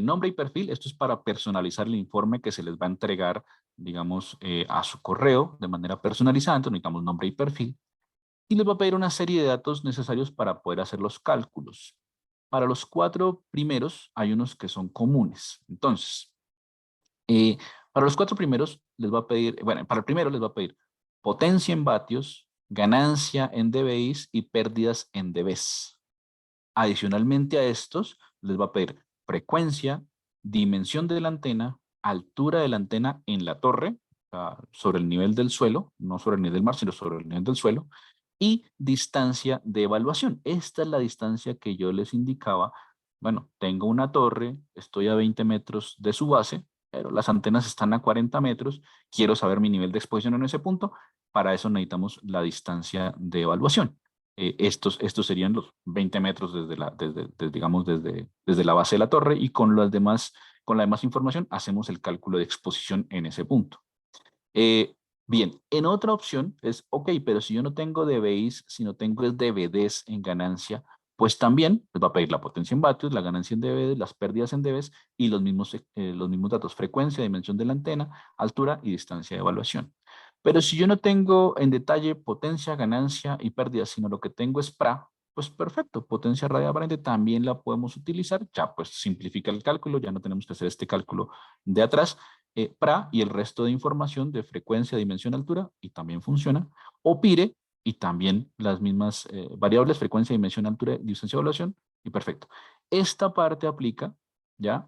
nombre y perfil. Esto es para personalizar el informe que se les va a entregar, digamos, a su correo de manera personalizada. Entonces necesitamos nombre y perfil. Y les va a pedir una serie de datos necesarios para poder hacer los cálculos. Para los cuatro primeros hay unos que son comunes. Entonces, eh, para los cuatro primeros les va a pedir, bueno, para el primero les va a pedir potencia en vatios, ganancia en dBs y pérdidas en dBs. Adicionalmente a estos, les va a pedir frecuencia, dimensión de la antena, altura de la antena en la torre, o sea, sobre el nivel del suelo, no sobre el nivel del mar, sino sobre el nivel del suelo, y distancia de evaluación. Esta es la distancia que yo les indicaba. Bueno, tengo una torre, estoy a 20 metros de su base, pero las antenas están a 40 metros, quiero saber mi nivel de exposición en ese punto, para eso necesitamos la distancia de evaluación. Estos serían los 20 metros digamos, desde la base de la torre y con la demás información hacemos el cálculo de exposición en ese punto. Bien, en otra opción es, ok, pero si yo no tengo dBs, si no tengo es dBds en ganancia, pues también les va a pedir la potencia en vatios, la ganancia en dBs, las pérdidas en dBs y los mismos datos, frecuencia, dimensión de la antena, altura y distancia de evaluación. Pero si yo no tengo en detalle potencia, ganancia y pérdidas, sino lo que tengo es PRA, pues perfecto, potencia radial aparente también la podemos utilizar, ya pues simplifica el cálculo, ya no tenemos que hacer este cálculo de atrás, PRA y el resto de información de frecuencia, dimensión, altura, y también funciona, o PIRE, y también las mismas variables, frecuencia, dimensión, altura, distancia de evaluación, y perfecto. Esta parte aplica, ya,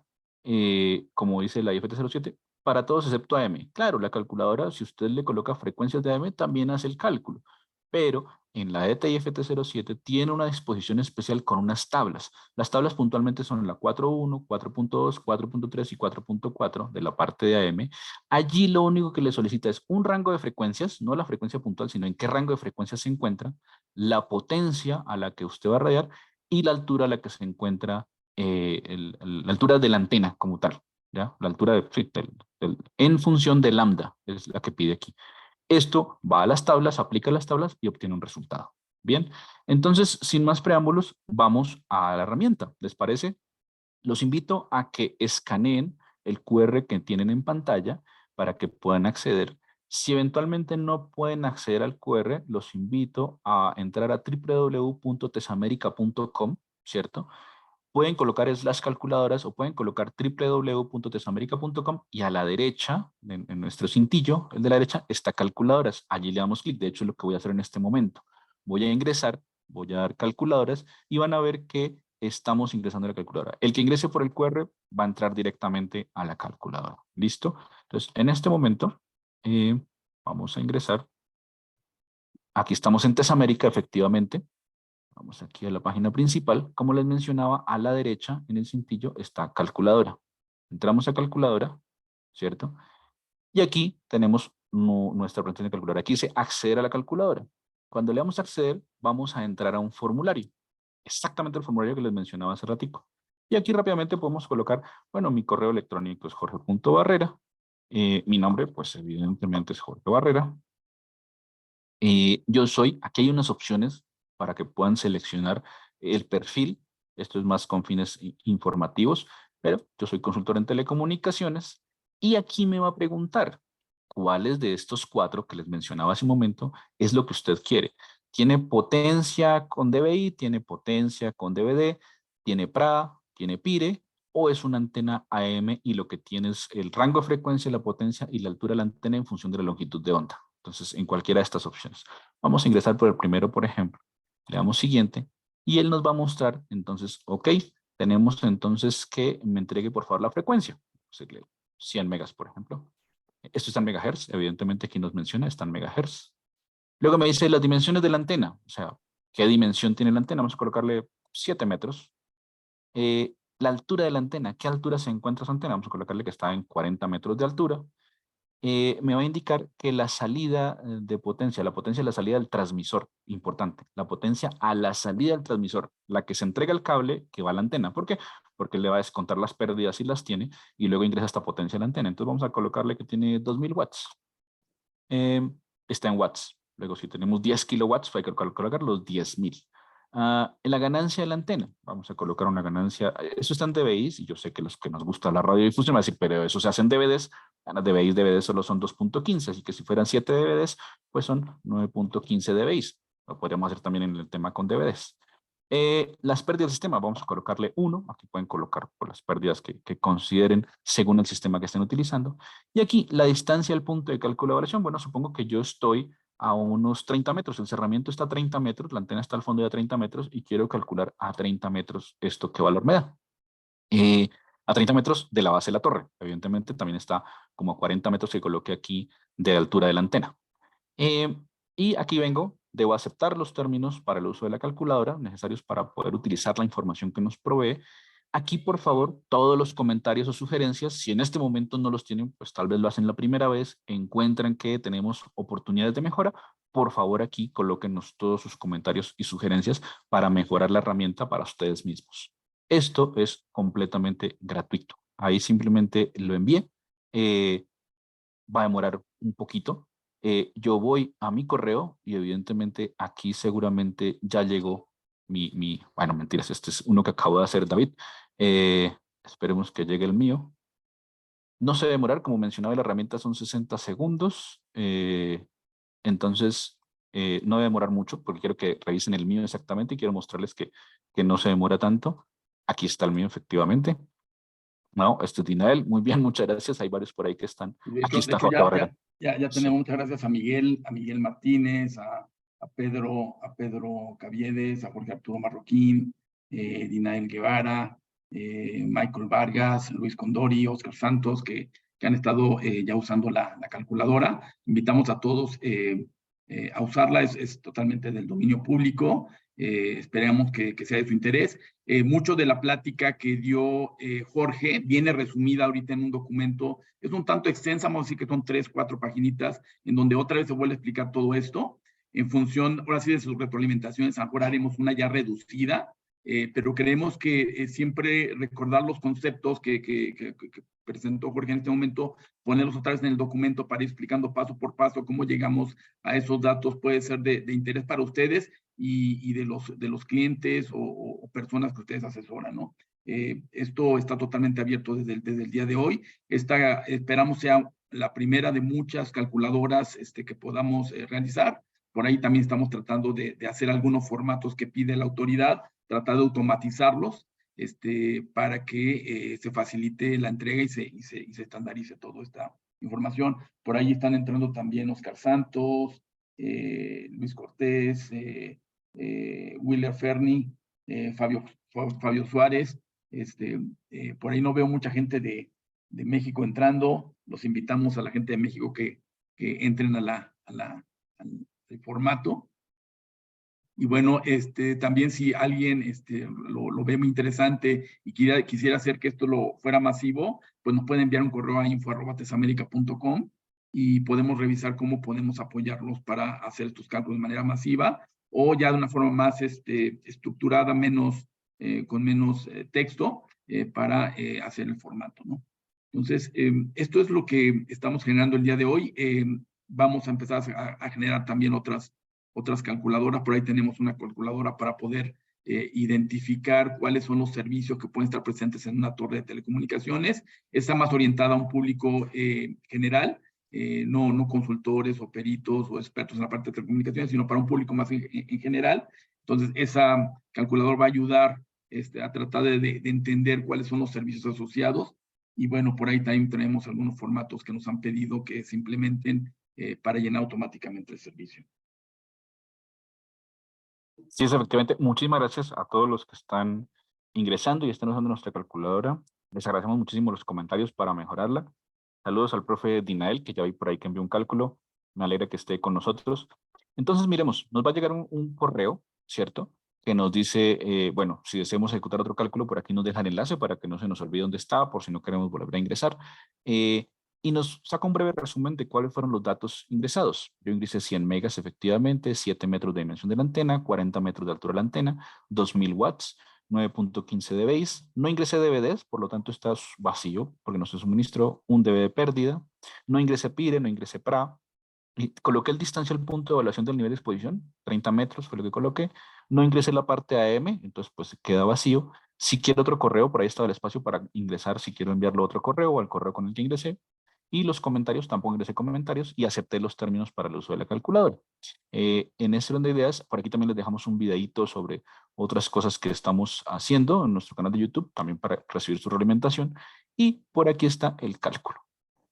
como dice la IFT07, para todos excepto AM. Claro, la calculadora, si usted le coloca frecuencias de AM, también hace el cálculo, pero en la ETIFT07 tiene una disposición especial con unas tablas. Las tablas puntualmente son la 4.1, 4.2, 4.3 y 4.4 de la parte de AM. Allí lo único que le solicita es un rango de frecuencias, no la frecuencia puntual, sino en qué rango de frecuencias se encuentra, la potencia a la que usted va a radiar y la altura a la que se encuentra, la altura de la antena como tal. ¿Ya? La altura sí, en función de lambda es la que pide aquí. Esto va a las tablas, aplica las tablas y obtiene un resultado. Bien, entonces, sin más preámbulos, vamos a la herramienta. ¿Les parece? Los invito a que escaneen el QR que tienen en pantalla para que puedan acceder Si eventualmente no pueden acceder al QR, los invito a entrar a www.tesamerica.com, ¿cierto? Pueden colocar /calculadoras o pueden colocar www.tesamerica.com y a la derecha, en nuestro cintillo, el de la derecha, está calculadoras. Allí le damos clic. De hecho, es lo que voy a hacer en este momento. Voy a ingresar, voy a dar calculadoras y van a ver que estamos ingresando a la calculadora. El que ingrese por el QR va a entrar directamente a la calculadora. ¿Listo? Entonces, en este momento, vamos a ingresar. Aquí estamos en Tesamerica, efectivamente. Vamos aquí a la página principal. Como les mencionaba, a la derecha en el cintillo está calculadora. Entramos a calculadora, ¿cierto? Y aquí tenemos nuestra presentación de calculadora. Aquí dice acceder a la calculadora. Cuando le damos a acceder, vamos a entrar a un formulario. Exactamente el formulario que les mencionaba hace ratico. Y aquí rápidamente podemos colocar, bueno, mi correo electrónico es jorge.barrera. Mi nombre, pues evidentemente es Jorge Barrera. Aquí hay unas opciones para que puedan seleccionar el perfil. Esto es más con fines informativos, pero yo soy consultor en telecomunicaciones y aquí me va a preguntar cuáles de estos 4 que les mencionaba hace un momento es lo que usted quiere. ¿Tiene potencia con DVI? ¿Tiene potencia con DVD? ¿Tiene PRA? ¿Tiene PIRE? ¿O es una antena AM y lo que tiene es el rango de frecuencia, la potencia y la altura de la antena en función de la longitud de onda? Entonces, en cualquiera de estas opciones. Vamos a ingresar por el primero, por ejemplo. Le damos siguiente y él nos va a mostrar, entonces, ok, tenemos entonces que me entregue por favor la frecuencia. 100 megas, por ejemplo. Esto está en megahertz, evidentemente aquí nos menciona, está en megahertz. Luego me dice las dimensiones de la antena, o sea, ¿qué dimensión tiene la antena? Vamos a colocarle 7 metros. La altura de la antena, ¿qué altura se encuentra esa antena? Vamos a colocarle que está en 40 metros de altura. Me va a indicar que la salida de potencia, la potencia de la salida del transmisor, importante, la potencia a la salida del transmisor, la que se entrega al cable que va a la antena. ¿Por qué? Porque le va a descontar las pérdidas si las tiene y luego ingresa esta potencia a la antena. Entonces vamos a colocarle que tiene 2000 watts. Está en watts. Luego si tenemos 10 kilowatts, hay que colocar los 10.000. En la ganancia de la antena, vamos a colocar una ganancia, eso está en DVIs, y yo sé que los que nos gusta la radiodifusión van a decir, pero eso se hace en DVDs, DVDs solo son 2.15, así que si fueran 7 DVDs, pues son 9.15 DVIs. Lo podríamos hacer también en el tema con DVDs. Las pérdidas del sistema, vamos a colocarle 1, aquí pueden colocar por las pérdidas que consideren según el sistema que estén utilizando. Y aquí la distancia al punto de cálculo de evaluación, bueno, supongo que yo estoy a unos 30 metros, el cerramiento está a 30 metros, la antena está al fondo de 30 metros y quiero calcular a 30 metros esto qué valor me da. A 30 metros de la base de la torre, evidentemente también está como a 40 metros que coloque aquí de altura de la antena. Y aquí vengo, debo aceptar los términos para el uso de la calculadora necesarios para poder utilizar la información que nos provee. Aquí, por favor, todos los comentarios o sugerencias, si en este momento no los tienen, pues tal vez lo hacen la primera vez, encuentran que tenemos oportunidades de mejora, por favor aquí colóquenos todos sus comentarios y sugerencias para mejorar la herramienta para ustedes mismos. Esto es completamente gratuito. Ahí simplemente lo envié. Va a demorar un poquito. Yo voy a mi correo y evidentemente aquí seguramente ya llegó bueno, mentiras, este es uno que acabo de hacer, David. Esperemos que llegue el mío. No se demorar, como mencionaba, la herramienta son 60 segundos. Entonces, no debe demorar mucho porque quiero que revisen el mío exactamente y quiero mostrarles que no se demora tanto. Aquí está el mío, efectivamente. No, este es Dinael. Muy bien, muchas gracias. Hay varios por ahí que están. Aquí De está hecho Jorge Barrera. ya Sí. tenemos, muchas gracias a Miguel Martínez, a Pedro Caviedes, a Jorge Arturo Marroquín, Dinael Guevara, Michael Vargas, Luis Condori, Oscar Santos, que han estado ya usando la calculadora. Invitamos a todos a usarla, es totalmente del dominio público. Esperamos que sea de su interés. Mucho de la plática que dio Jorge viene resumida ahorita en un documento, es un tanto extensa, vamos a decir que son 3, 4 paginitas, en donde otra vez se vuelve a explicar todo esto, en función, ahora sí, de sus retroalimentaciones. Ahora haremos una ya reducida, pero creemos que siempre recordar los conceptos que presentó Jorge en este momento, ponerlos otra vez en el documento para ir explicando paso por paso cómo llegamos a esos datos, puede ser de interés para ustedes y de los clientes o personas que ustedes asesoran, ¿no? Esto está totalmente abierto desde el día de hoy. Esperamos sea la primera de muchas calculadoras que podamos realizar. Por ahí también estamos tratando de hacer algunos formatos que pide la autoridad, tratar de automatizarlos para que se facilite la entrega y se estandarice toda esta información. Por ahí están entrando también Oscar Santos, Luis Cortés, Willer Ferni, Fabio Suárez. Por ahí no veo mucha gente de México entrando. Los invitamos a la gente de México que entren al formato. Y bueno, también si alguien lo ve muy interesante y quisiera hacer que esto lo fuera masivo, pues nos puede enviar un correo a info@tesamerica.com y podemos revisar cómo podemos apoyarlos para hacer estos cálculos de manera masiva o ya de una forma más estructurada, con menos texto para hacer el formato, ¿no? Entonces, esto es lo que estamos generando el día de hoy. Vamos a empezar a generar también otras calculadoras. Por ahí tenemos una calculadora para poder identificar cuáles son los servicios que pueden estar presentes en una torre de telecomunicaciones. Está más orientada a un público general, no consultores o peritos o expertos en la parte de telecomunicaciones, sino para un público más en general. Entonces, esa calculadora va a ayudar a tratar de entender cuáles son los servicios asociados. Y bueno, por ahí también tenemos algunos formatos que nos han pedido que se implementen para llenar automáticamente el servicio. Sí, efectivamente. Muchísimas gracias a todos los que están ingresando y están usando nuestra calculadora. Les agradecemos muchísimo los comentarios para mejorarla. Saludos al profe Dinael, que ya vi por ahí que envió un cálculo. Me alegra que esté con nosotros. Entonces, miremos, nos va a llegar un correo, ¿cierto? Que nos dice, bueno, si deseamos ejecutar otro cálculo, por aquí nos deja el enlace para que no se nos olvide dónde está, por si no queremos volver a ingresar. Y nos saca un breve resumen de cuáles fueron los datos ingresados. Yo ingresé 100 megas efectivamente, 7 metros de dimensión de la antena, 40 metros de altura de la antena, 2000 watts, 9.15 dBi. No ingresé DVDs, por lo tanto está vacío, porque no se suministró un DVD de pérdida. No ingresé PIRE, no ingresé PRA. Y coloqué el distancia al punto de evaluación del nivel de exposición, 30 metros fue lo que coloqué. No ingresé la parte AM, entonces pues queda vacío. Si quiero otro correo, por ahí estaba el espacio para ingresar, si quiero enviarlo a otro correo o al correo con el que ingresé. Y los comentarios, tampoco ingresé comentarios y acepté los términos para el uso de la calculadora. En este orden de ideas, por aquí también les dejamos un videito sobre otras cosas que estamos haciendo en nuestro canal de YouTube, también para recibir su realimentación. Y por aquí está el cálculo.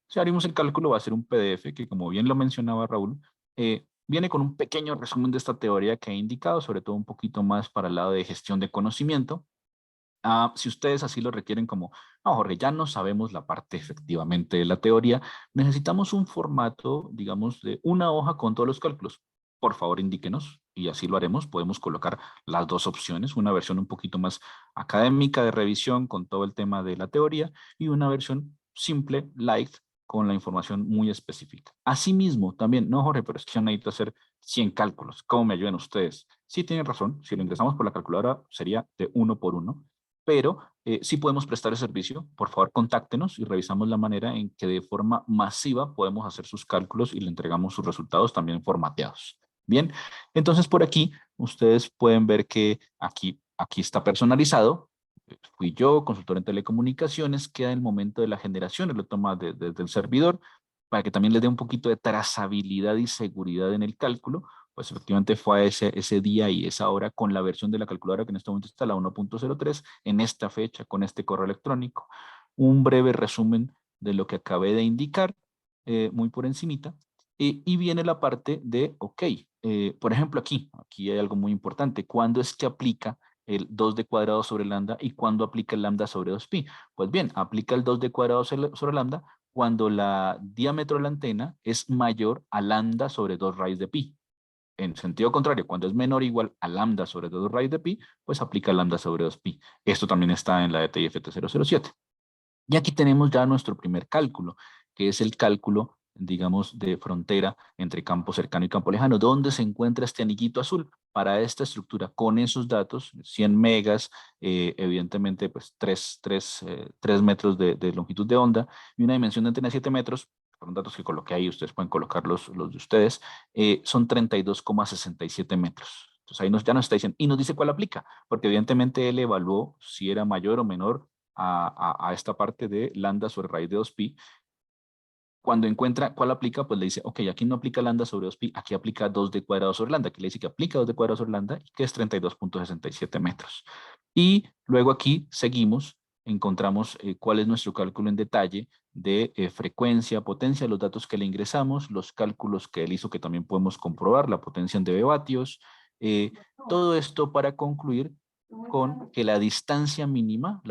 Si abrimos el cálculo, va a ser un PDF que, como bien lo mencionaba Raúl, viene con un pequeño resumen de esta teoría que he indicado, sobre todo un poquito más para el lado de gestión de conocimiento. Si ustedes así lo requieren como, no, Jorge, ya no sabemos la parte efectivamente de la teoría, necesitamos un formato, digamos, de una hoja con todos los cálculos. Por favor, indíquenos y así lo haremos. Podemos colocar las dos opciones, una versión un poquito más académica de revisión con todo el tema de la teoría y una versión simple, light, con la información muy específica. Asimismo, también, no, Jorge, pero es que yo necesito hacer 100 cálculos. ¿Cómo me ayudan ustedes? Sí, tienen razón. Si lo ingresamos por la calculadora, sería de uno por uno. Pero si podemos prestar el servicio, por favor contáctenos y revisamos la manera en que de forma masiva podemos hacer sus cálculos y le entregamos sus resultados también formateados. Bien, entonces por aquí ustedes pueden ver que aquí está personalizado. Fui yo, consultor en telecomunicaciones, queda el momento de la generación, lo toma desde el servidor, para que también les dé un poquito de trazabilidad y seguridad en el cálculo. Pues efectivamente fue a ese día y esa hora con la versión de la calculadora que en este momento está la 1.03, en esta fecha, con este correo electrónico. Un breve resumen de lo que acabé de indicar, muy por encimita. Y viene la parte de, ok, por ejemplo aquí hay algo muy importante. ¿Cuándo es que aplica el 2d cuadrado sobre lambda y cuándo aplica el lambda sobre 2pi? Pues bien, aplica el 2d cuadrado sobre lambda cuando la diámetro de la antena es mayor a lambda sobre 2 raíz de pi. En sentido contrario, cuando es menor o igual a lambda sobre 2 raíz de pi, pues aplica lambda sobre 2pi. Esto también está en la de TIFT007. Y aquí tenemos ya nuestro primer cálculo, que es el cálculo, digamos, de frontera entre campo cercano y campo lejano, donde se encuentra este anillito azul para esta estructura con esos datos, 100 megas, evidentemente, pues 3 metros de longitud de onda y una dimensión de antena de 7 metros. Son datos que coloqué ahí, ustedes pueden colocar los de ustedes, son 32,67 metros. Entonces ahí ya nos está diciendo, y nos dice cuál aplica, porque evidentemente él evaluó si era mayor o menor a esta parte de lambda sobre raíz de 2pi. Cuando encuentra cuál aplica, pues le dice, ok, aquí no aplica lambda sobre 2pi, aquí aplica 2d cuadrado sobre lambda, que le dice que aplica 2d cuadrado sobre lambda y que es 32.67 metros. Y luego aquí seguimos, encontramos cuál es nuestro cálculo en detalle de frecuencia, potencia, los datos que le ingresamos, los cálculos que él hizo que también podemos comprobar, la potencia en dB vatios, todo esto para concluir con que la distancia mínima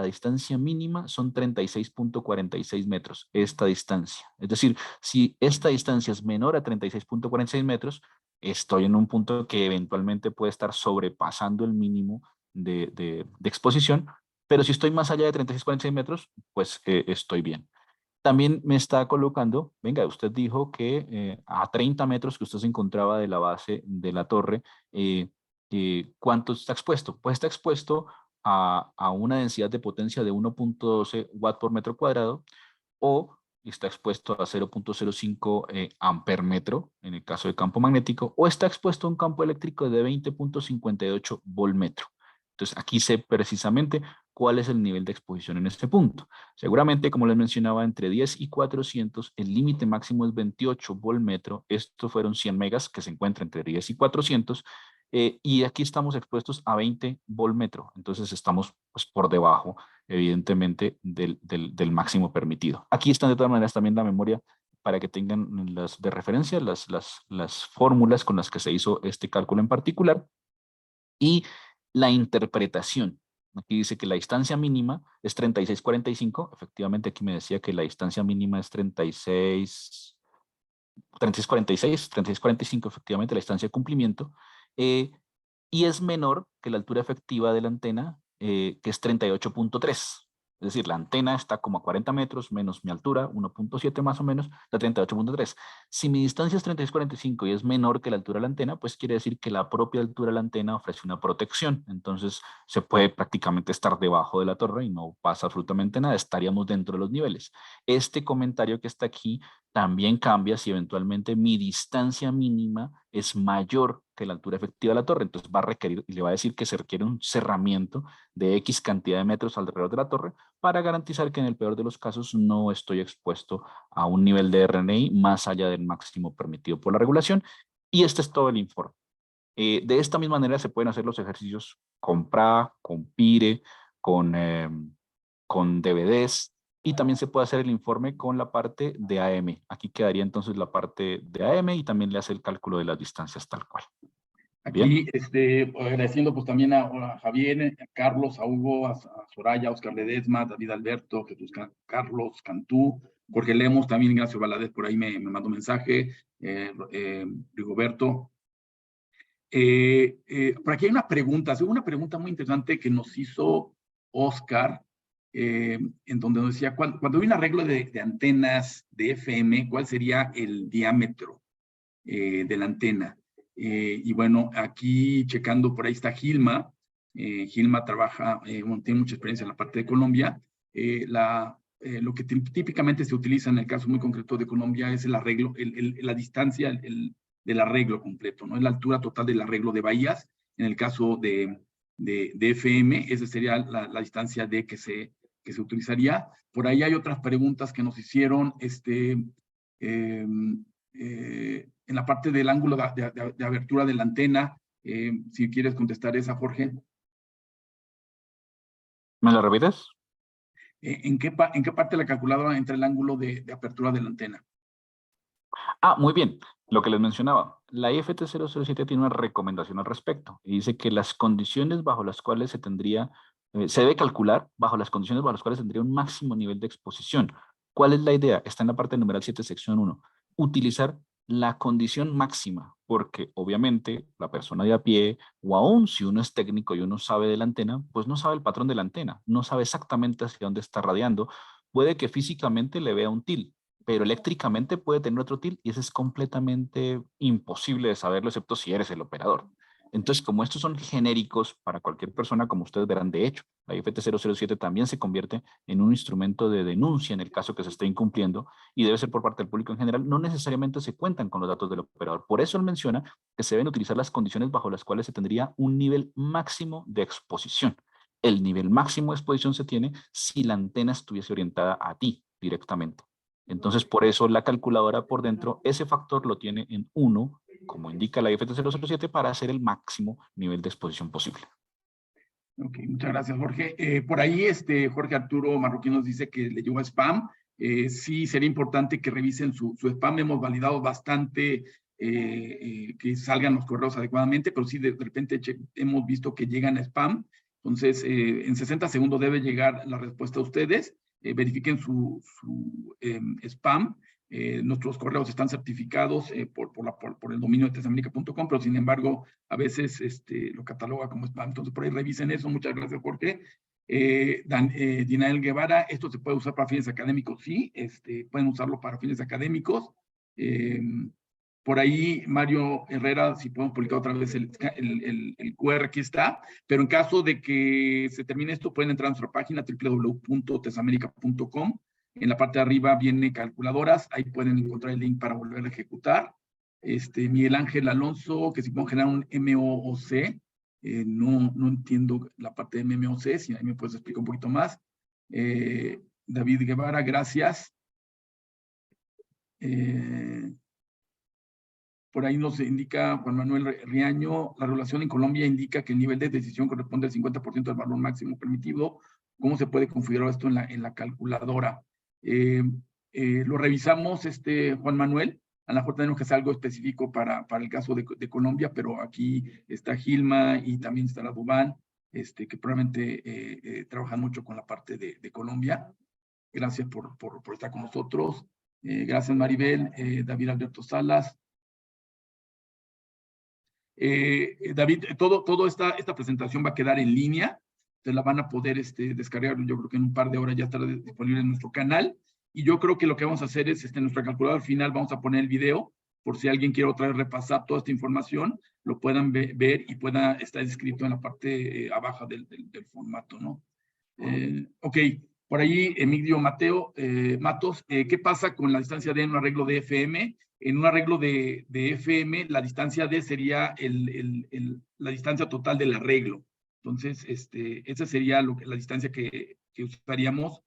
son 36.46 metros, esta distancia. Es decir, si esta distancia es menor a 36.46 metros, estoy en un punto que eventualmente puede estar sobrepasando el mínimo de exposición, pero si estoy más allá de 36.46 metros, pues estoy bien. También me está colocando, venga, usted dijo que a 30 metros que usted se encontraba de la base de la torre, ¿cuánto está expuesto? Pues está expuesto a una densidad de potencia de 1.12 watt por metro cuadrado o está expuesto a 0.05 amper metro en el caso de campo magnético o está expuesto a un campo eléctrico de 20.58 volt metro. Entonces aquí sé precisamente cuál es el nivel de exposición en este punto. Seguramente, como les mencionaba, entre 10 y 400, el límite máximo es 28 volt metro. Estos fueron 100 megas que se encuentran entre 10 y 400. Y aquí estamos expuestos a 20 volt metro. Entonces estamos pues, por debajo, evidentemente, del máximo permitido. Aquí están de todas maneras también la memoria para que tengan las de referencia, las fórmulas con las que se hizo este cálculo en particular. Y la interpretación. Aquí dice que la distancia mínima es 36.45. Efectivamente, aquí me decía que la distancia mínima es 36.45, efectivamente, la distancia de cumplimiento. Y es menor que la altura efectiva de la antena, que es 38.3. Es decir, la antena está como a 40 metros menos mi altura, 1.7 más o menos, da 38.3. Si mi distancia es 36.45 y es menor que la altura de la antena, pues quiere decir que la propia altura de la antena ofrece una protección. Entonces se puede prácticamente estar debajo de la torre y no pasa absolutamente nada. Estaríamos dentro de los niveles. Este comentario que está aquí también cambia si eventualmente mi distancia mínima es mayor que la altura efectiva de la torre. Entonces va a requerir, y le va a decir que se requiere un cerramiento de X cantidad de metros alrededor de la torre para garantizar que en el peor de los casos no estoy expuesto a un nivel de RNI más allá del máximo permitido por la regulación. Y este es todo el informe. De esta misma manera se pueden hacer los ejercicios con PRA, con PIRE, con DVDs, y también se puede hacer el informe con la parte de AM. Aquí quedaría entonces la parte de AM y también le hace el cálculo de las distancias tal cual. Aquí, Bien. agradeciendo pues también a Javier, a Carlos, a Hugo, a Soraya, a Oscar Ledesma, David Alberto, Jesús Carlos Cantú, Jorge Lemos, también Ignacio Valadez, por ahí me mandó mensaje, Rigoberto. Por aquí hay una pregunta muy interesante que nos hizo Oscar, en donde nos decía, cuando hay un arreglo de antenas de FM, ¿cuál sería el diámetro de la antena? Y bueno, aquí checando, por ahí está Gilma. Gilma trabaja, bueno, tiene mucha experiencia en la parte de Colombia. Lo que típicamente se utiliza en el caso muy concreto de Colombia es el arreglo, la distancia del arreglo completo, ¿no? Es la altura total del arreglo de bahías. En el caso de FM, esa sería la distancia de que se utilizaría. Por ahí hay otras preguntas que nos hicieron, en la parte del ángulo de abertura de la antena. Si quieres contestar esa, Jorge. ¿Me la repites? ¿En qué parte de la calculadora entra el ángulo de apertura de la antena? Muy bien. Lo que les mencionaba, la IFT 007 tiene una recomendación al respecto y dice que las condiciones bajo las cuales se debe calcular bajo las condiciones bajo las cuales tendría un máximo nivel de exposición. ¿Cuál es la idea? Está en la parte numeral 7, sección 1. Utilizar la condición máxima, porque obviamente la persona de a pie, o aún si uno es técnico y uno sabe de la antena, pues no sabe el patrón de la antena, no sabe exactamente hacia dónde está radiando. Puede que físicamente le vea un til, pero eléctricamente puede tener otro til y eso es completamente imposible de saberlo, excepto si eres el operador. Entonces, como estos son genéricos para cualquier persona, como ustedes verán, de hecho, la IFT 007 también se convierte en un instrumento de denuncia en el caso que se esté incumpliendo y debe ser por parte del público en general. No necesariamente se cuentan con los datos del operador. Por eso él menciona que se deben utilizar las condiciones bajo las cuales se tendría un nivel máximo de exposición. El nivel máximo de exposición se tiene si la antena estuviese orientada a ti directamente. Entonces, por eso la calculadora por dentro, ese factor lo tiene en 1, como indica la IFT 007, para hacer el máximo nivel de exposición posible. Ok, muchas gracias, Jorge. Por ahí, Jorge Arturo Marroquín nos dice que le llegó spam. Sí, sería importante que revisen su spam. Hemos validado bastante que salgan los correos adecuadamente, pero sí, de repente hemos visto que llegan a spam. Entonces, en 60 segundos debe llegar la respuesta a ustedes. Verifiquen su spam. Nuestros correos están certificados por el dominio de tesamerica.com, pero sin embargo, a veces lo cataloga como spam. Entonces, por ahí revisen eso. Muchas gracias, Jorge. Dinael Guevara, ¿esto se puede usar para fines académicos? Sí, pueden usarlo para fines académicos. Por ahí, Mario Herrera, si podemos publicar otra vez el QR, aquí está. Pero en caso de que se termine esto, pueden entrar a nuestra página www.tesamerica.com. En la parte de arriba viene calculadoras. Ahí pueden encontrar el link para volver a ejecutar. Miguel Ángel Alonso, que si pueden generar un MOOC. No entiendo la parte de MMOC, si ahí me puedes explicar un poquito más. David Guevara, gracias. Por ahí nos indica Juan Manuel Riaño, la regulación en Colombia indica que el nivel de decisión corresponde al 50% del valor máximo permitido. ¿Cómo se puede configurar esto en la calculadora? Lo revisamos, Juan Manuel. A lo mejor tenemos que hacer algo específico para el caso de Colombia, pero aquí está Gilma y también está la Dubán, que probablemente trabajan mucho con la parte de Colombia. Gracias por estar con nosotros. Gracias, Maribel. David Alberto Salas. David, toda esta presentación va a quedar en línea. Se la van a poder descargar. Yo creo que en un par de horas ya estará disponible en nuestro canal. Y yo creo que lo que vamos a hacer es, en nuestra calculadora al final vamos a poner el video, por si alguien quiere otra vez repasar toda esta información, lo puedan ver y pueda estar escrito en la parte abajo del formato, ¿no? Ok, por ahí Emilio Matos, ¿qué pasa con la distancia D en un arreglo de FM? En un arreglo de FM, la distancia D sería la distancia total del arreglo. Entonces, esa sería la distancia que usaríamos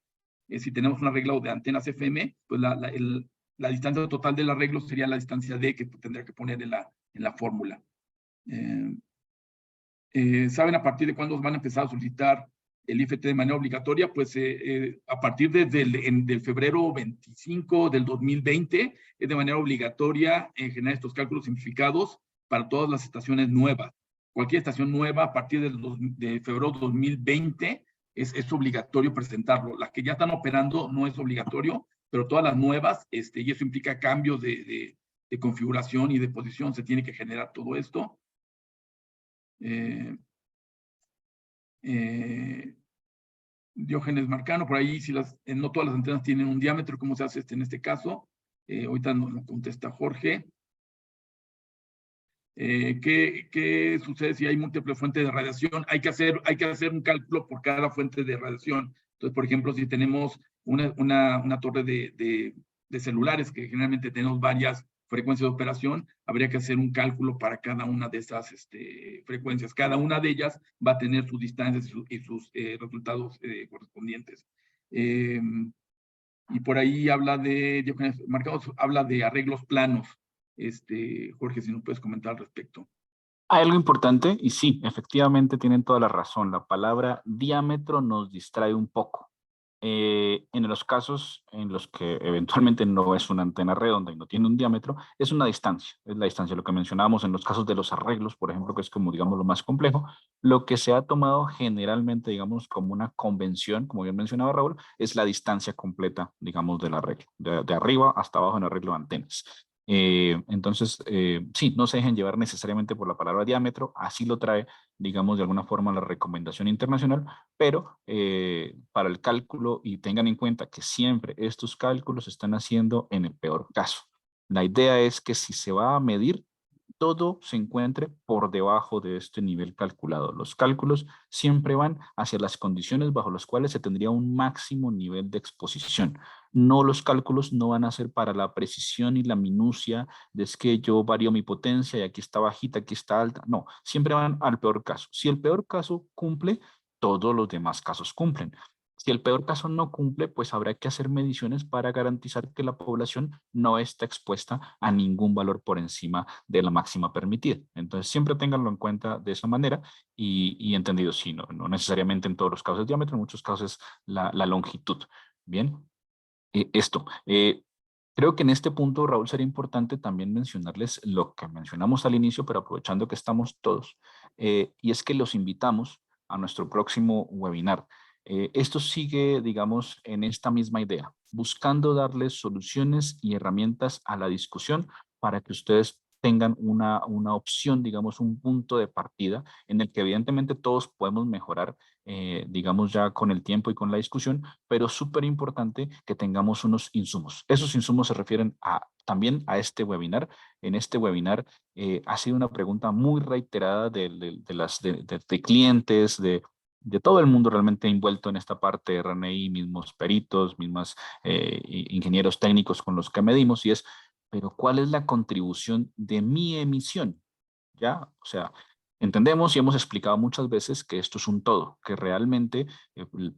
si tenemos un arreglo de antenas FM, pues la distancia total del arreglo sería la distancia D que tendría que poner en la fórmula. ¿Saben a partir de cuándo van a empezar a solicitar el IFT de manera obligatoria? Pues a partir del febrero 25 del 2020 es de manera obligatoria generar estos cálculos simplificados para todas las estaciones nuevas. Cualquier estación nueva a partir de febrero 2020 es obligatorio presentarlo. Las que ya están operando no es obligatorio, pero todas las nuevas, y eso implica cambios de configuración y de posición, se tiene que generar todo esto. Diógenes Marcano, por ahí, si no todas las antenas tienen un diámetro, ¿cómo se hace en este caso? Ahorita nos contesta Jorge. ¿Qué sucede si hay múltiples fuentes de radiación? Hay que hacer un cálculo por cada fuente de radiación. Entonces, por ejemplo, si tenemos una torre de celulares, que generalmente tenemos varias frecuencias de operación, habría que hacer un cálculo para cada una de esas frecuencias. Cada una de ellas va a tener sus distancias y sus resultados correspondientes. Y por ahí habla habla de arreglos planos. Jorge, si nos puedes comentar al respecto. Hay algo importante, y sí, efectivamente tienen toda la razón. La palabra diámetro nos distrae un poco. En los casos en los que eventualmente no es una antena redonda y no tiene un diámetro, es una distancia. Es la distancia, lo que mencionábamos en los casos de los arreglos, por ejemplo, que es como, digamos, lo más complejo. Lo que se ha tomado generalmente, digamos, como una convención, como bien mencionaba Raúl, es la distancia completa, digamos, del arreglo, de arriba hasta abajo en el arreglo de antenas. Entonces, sí, no se dejen llevar necesariamente por la palabra diámetro, así lo trae, digamos, de alguna forma la recomendación internacional, pero para el cálculo, y tengan en cuenta que siempre estos cálculos se están haciendo en el peor caso. La idea es que si se va a medir, todo se encuentre por debajo de este nivel calculado. Los cálculos siempre van hacia las condiciones bajo las cuales se tendría un máximo nivel de exposición. No, los cálculos no van a ser para la precisión y la minucia de es que yo varío mi potencia y aquí está bajita, aquí está alta. No, siempre van al peor caso. Si el peor caso cumple, todos los demás casos cumplen. Si el peor caso no cumple, pues habrá que hacer mediciones para garantizar que la población no está expuesta a ningún valor por encima de la máxima permitida. Entonces, siempre ténganlo en cuenta de esa manera y entendido, sí, no necesariamente en todos los casos el diámetro, en muchos casos la longitud. Bien, esto. Creo que en este punto, Raúl, sería importante también mencionarles lo que mencionamos al inicio, pero aprovechando que estamos todos, y es que los invitamos a nuestro próximo webinar. Esto sigue, digamos, en esta misma idea, buscando darles soluciones y herramientas a la discusión para que ustedes tengan una opción, digamos, un punto de partida en el que evidentemente todos podemos mejorar, digamos, ya con el tiempo y con la discusión, pero súper importante que tengamos unos insumos. Esos insumos se refieren también a este webinar. En este webinar ha sido una pregunta muy reiterada de clientes, de todo el mundo realmente envuelto en esta parte de RNI, mismos peritos, mismos ingenieros técnicos con los que medimos, y es, pero ¿cuál es la contribución de mi emisión? ¿Ya? O sea, entendemos y hemos explicado muchas veces que esto es un todo, que realmente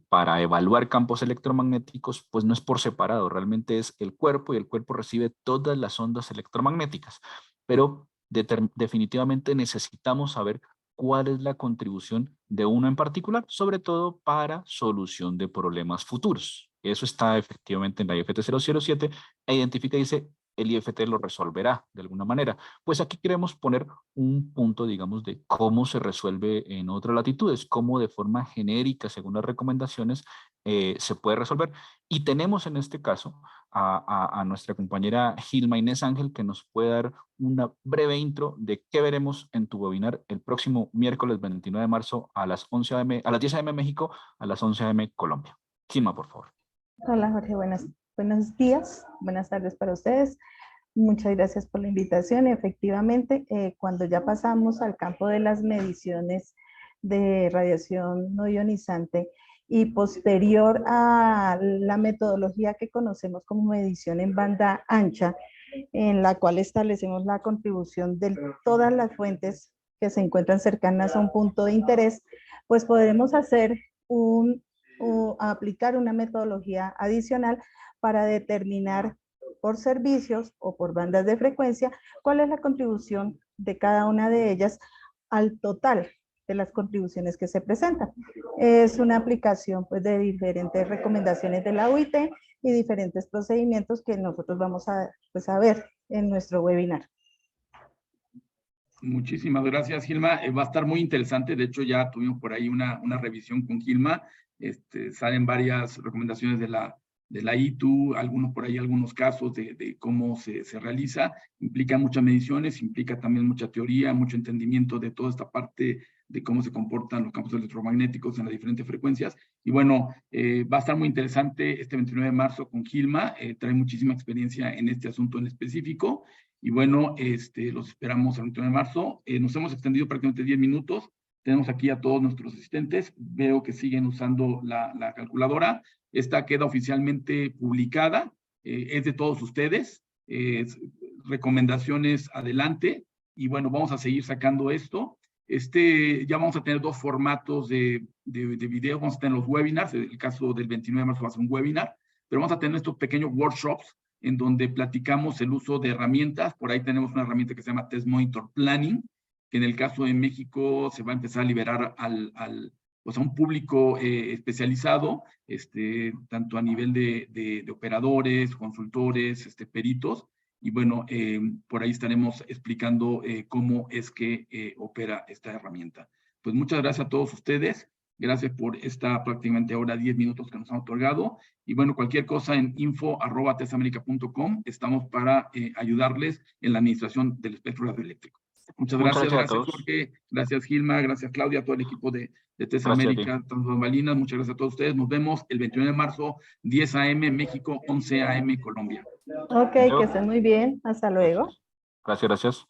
para evaluar campos electromagnéticos, pues no es por separado, realmente es el cuerpo y el cuerpo recibe todas las ondas electromagnéticas, pero definitivamente necesitamos saber cuál es la contribución de uno en particular, sobre todo para solución de problemas futuros. Eso está efectivamente en la IFT 007 e identifica y dice, el IFT lo resolverá de alguna manera. Pues aquí queremos poner un punto, digamos, de cómo se resuelve en otras latitudes, cómo de forma genérica, según las recomendaciones, se puede resolver. Y tenemos en este caso a nuestra compañera Gilma Inés Ángel, que nos puede dar una breve intro de qué veremos en tu webinar el próximo miércoles 29 de marzo a las 11 a.m., a las 10 a.m. México, a las 11 a.m. Colombia. Gilma, por favor. Hola Jorge, buenos días, buenas tardes para ustedes. Muchas gracias por la invitación. Efectivamente, cuando ya pasamos al campo de las mediciones de radiación no ionizante y posterior a la metodología que conocemos como medición en banda ancha, en la cual establecemos la contribución de todas las fuentes que se encuentran cercanas a un punto de interés, pues podremos hacer o aplicar una metodología adicional para determinar por servicios o por bandas de frecuencia cuál es la contribución de cada una de ellas al total de las contribuciones que se presentan. Es una aplicación pues, de diferentes recomendaciones de la UIT y diferentes procedimientos que nosotros vamos a ver en nuestro webinar. Muchísimas gracias, Gilma. Va a estar muy interesante. De hecho, ya tuvimos por ahí una revisión con Gilma. Salen varias recomendaciones de la ITU, algunos casos de cómo se realiza. Implica muchas mediciones, implica también mucha teoría, mucho entendimiento de toda esta parte de cómo se comportan los campos electromagnéticos en las diferentes frecuencias. Y bueno, va a estar muy interesante este 29 de marzo con Gilma. Trae muchísima experiencia en este asunto en específico. Y bueno, los esperamos el 29 de marzo. Nos hemos extendido prácticamente 10 minutos. Tenemos aquí a todos nuestros asistentes. Veo que siguen usando la calculadora. Esta queda oficialmente publicada. Es de todos ustedes. Recomendaciones adelante. Y bueno, vamos a seguir sacando esto. Ya vamos a tener dos formatos de video. Vamos a tener los webinars. En el caso del 29 de marzo va a ser un webinar. Pero vamos a tener estos pequeños workshops en donde platicamos el uso de herramientas. Por ahí tenemos una herramienta que se llama Test Monitor Planning, que en el caso de México se va a empezar a liberar pues a un público especializado, tanto a nivel de operadores, consultores, peritos, y bueno, por ahí estaremos explicando cómo es que opera esta herramienta. Pues muchas gracias a todos ustedes. Gracias por esta prácticamente ahora 10 minutos que nos han otorgado. Y bueno, cualquier cosa en info@tesamerica.com estamos para ayudarles en la administración del espectro radioeléctrico. Muchas gracias Jorge, gracias Gilma, gracias Claudia, a todo el equipo de TES América, tanto bambalinas, muchas gracias a todos ustedes. Nos vemos el 29 de marzo, 10 a.m. México, 11 a.m. Colombia. Ok, que estén muy bien. Hasta luego. Gracias.